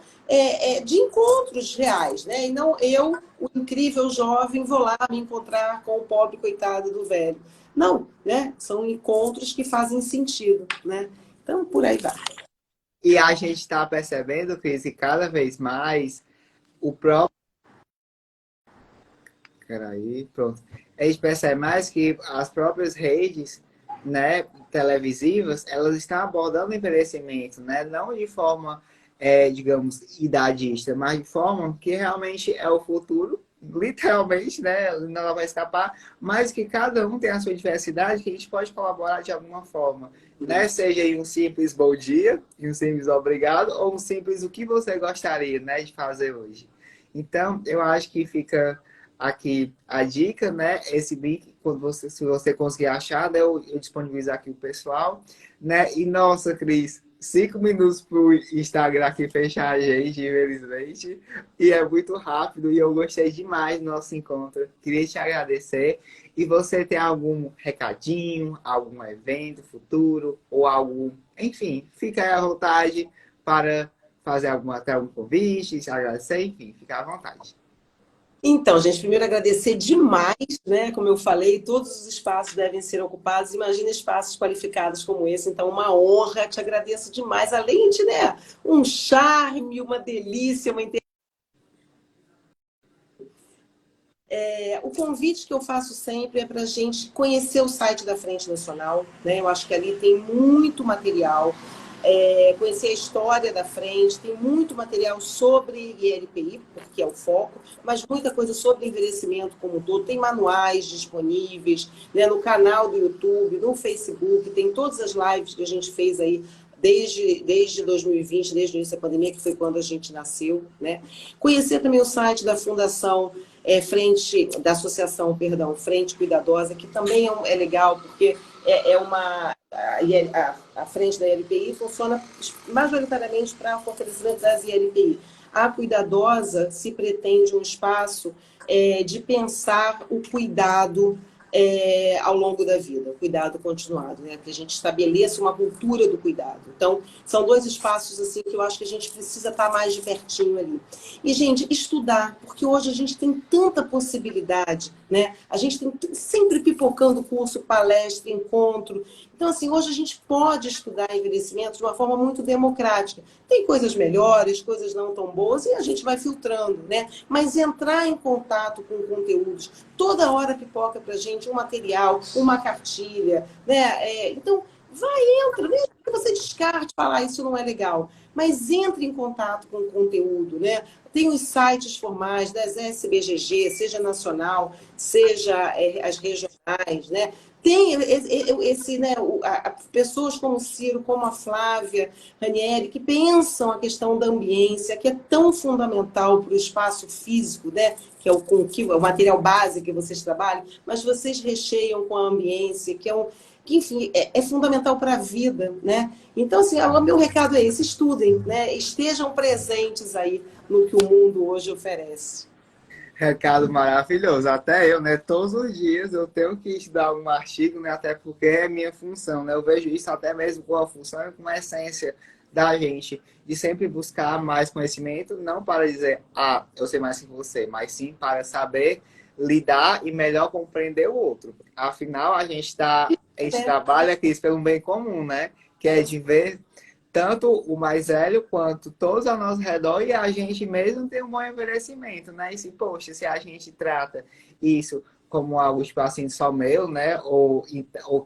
de encontros reais, né? E não eu, o incrível jovem, vou lá me encontrar com o pobre coitado do velho. Não, né? São encontros que fazem sentido, né? Então, por aí vai. E a gente está percebendo, Cris, que cada vez mais o próprio. Peraí, pronto. A gente percebe mais que as próprias redes, né, televisivas, elas estão abordando o envelhecimento, né? Não de forma, digamos, idadista, mas de forma que realmente é o futuro, literalmente, né? Não vai escapar, mas que cada um tem a sua diversidade, que a gente pode colaborar de alguma forma, né? Seja em um simples bom dia, em um simples obrigado, ou um simples o que você gostaria, né, de fazer hoje. Então, eu acho que fica aqui a dica, né? Esse link, se você conseguir achar, né? Eu disponibilizo aqui o pessoal, né? E nossa, Cris, 5 minutos pro Instagram aqui fechar a gente, infelizmente. E é muito rápido e eu gostei demais do nosso encontro. Queria te agradecer. E você tem algum recadinho, algum evento futuro ou algum, enfim, fica aí à vontade para fazer até algum convite, se agradecer, enfim, fica à vontade. Então, gente, primeiro agradecer demais, né? Como eu falei, todos os espaços devem ser ocupados. Imagina espaços qualificados como esse. Então, uma honra, te agradeço demais. Além de, né, um charme, uma delícia, uma o convite que eu faço sempre é para a gente conhecer o site da Frente Nacional, né? Eu acho que ali tem muito material, conhecer a história da frente, tem muito material sobre ILPI, porque é o foco, mas muita coisa sobre envelhecimento como um todo. Tem manuais disponíveis, né, no canal do YouTube, no Facebook, tem todas as lives que a gente fez aí desde 2020, desde o início da pandemia, que foi quando a gente nasceu, né? Conhecer também o site da Fundação da Associação, perdão, Frente Cuidadosa, que também é legal, porque a frente da ILPI funciona majoritariamente para o fortalecimento das ILPI. A Cuidadosa se pretende um espaço de pensar o cuidado ao longo da vida, o cuidado continuado, né? Que a gente estabeleça uma cultura do cuidado. Então, são dois espaços assim que eu acho que a gente precisa estar mais de pertinho ali. E, gente, estudar, porque hoje a gente tem tanta possibilidade, né? A gente tem sempre pipocando curso, palestra, encontro. Então, assim, hoje a gente pode estudar envelhecimento de uma forma muito democrática. Tem coisas melhores, coisas não tão boas, e a gente vai filtrando, né? Mas entrar em contato com conteúdos, toda hora pipoca pra gente um material, uma cartilha, né? Então, entra, mesmo que você descarte falar isso não é legal, mas entre em contato com o conteúdo, né? Tem os sites formais das SBGG, seja nacional, seja as regionais, né? Tem né, pessoas como o Ciro, como a Flávia Ranieri, que pensam a questão da ambiência, que é tão fundamental para o espaço físico, né? Que é o material base que vocês trabalham, mas vocês recheiam com a ambiência, que enfim, é fundamental para a vida, né? Então, assim, o meu recado é esse: estudem, né? Estejam presentes aí no que o mundo hoje oferece. Recado maravilhoso. Até eu, né? Todos os dias eu tenho que estudar um artigo, né? Até porque é minha função, né? Eu vejo isso até mesmo com a função e com a essência da gente, de sempre buscar mais conhecimento, não para dizer, eu sei mais que você, mas sim para saber lidar e melhor compreender o outro. Afinal, a gente trabalha aqui pelo bem comum, né? Que é de ver tanto o mais velho quanto todos ao nosso redor e a gente mesmo tem um bom envelhecimento, né? E se, poxa, se a gente trata isso como algo, tipo assim, só meu, né? Ou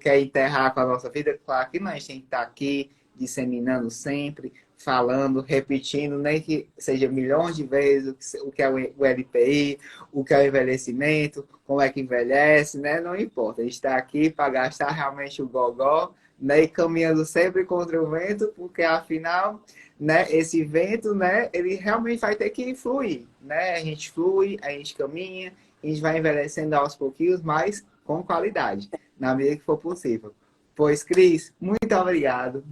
quer enterrar com a nossa vida, claro que não, a gente tem que estar aqui disseminando sempre, falando, repetindo, nem que seja milhões de vezes o que é o LPI, o que é o envelhecimento, como é que envelhece, né? Não importa, a gente está aqui para gastar realmente o gogó, né, e caminhando sempre contra o vento, porque afinal, né, esse vento, né, ele realmente vai ter que fluir, né? A gente flui, a gente caminha, a gente vai envelhecendo aos pouquinhos, mas com qualidade, na medida que for possível. Pois, Cris, muito obrigado,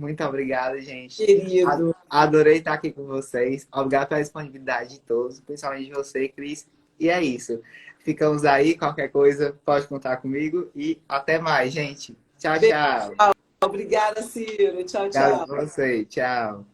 gente. Querido. Adorei estar aqui com vocês. Obrigado pela disponibilidade de todos, principalmente de você, Cris. E é isso. Ficamos aí, qualquer coisa pode contar comigo e até mais, gente. Tchau, tchau. Obrigada, Ciro. Tchau, Obrigado tchau. a você. Tchau.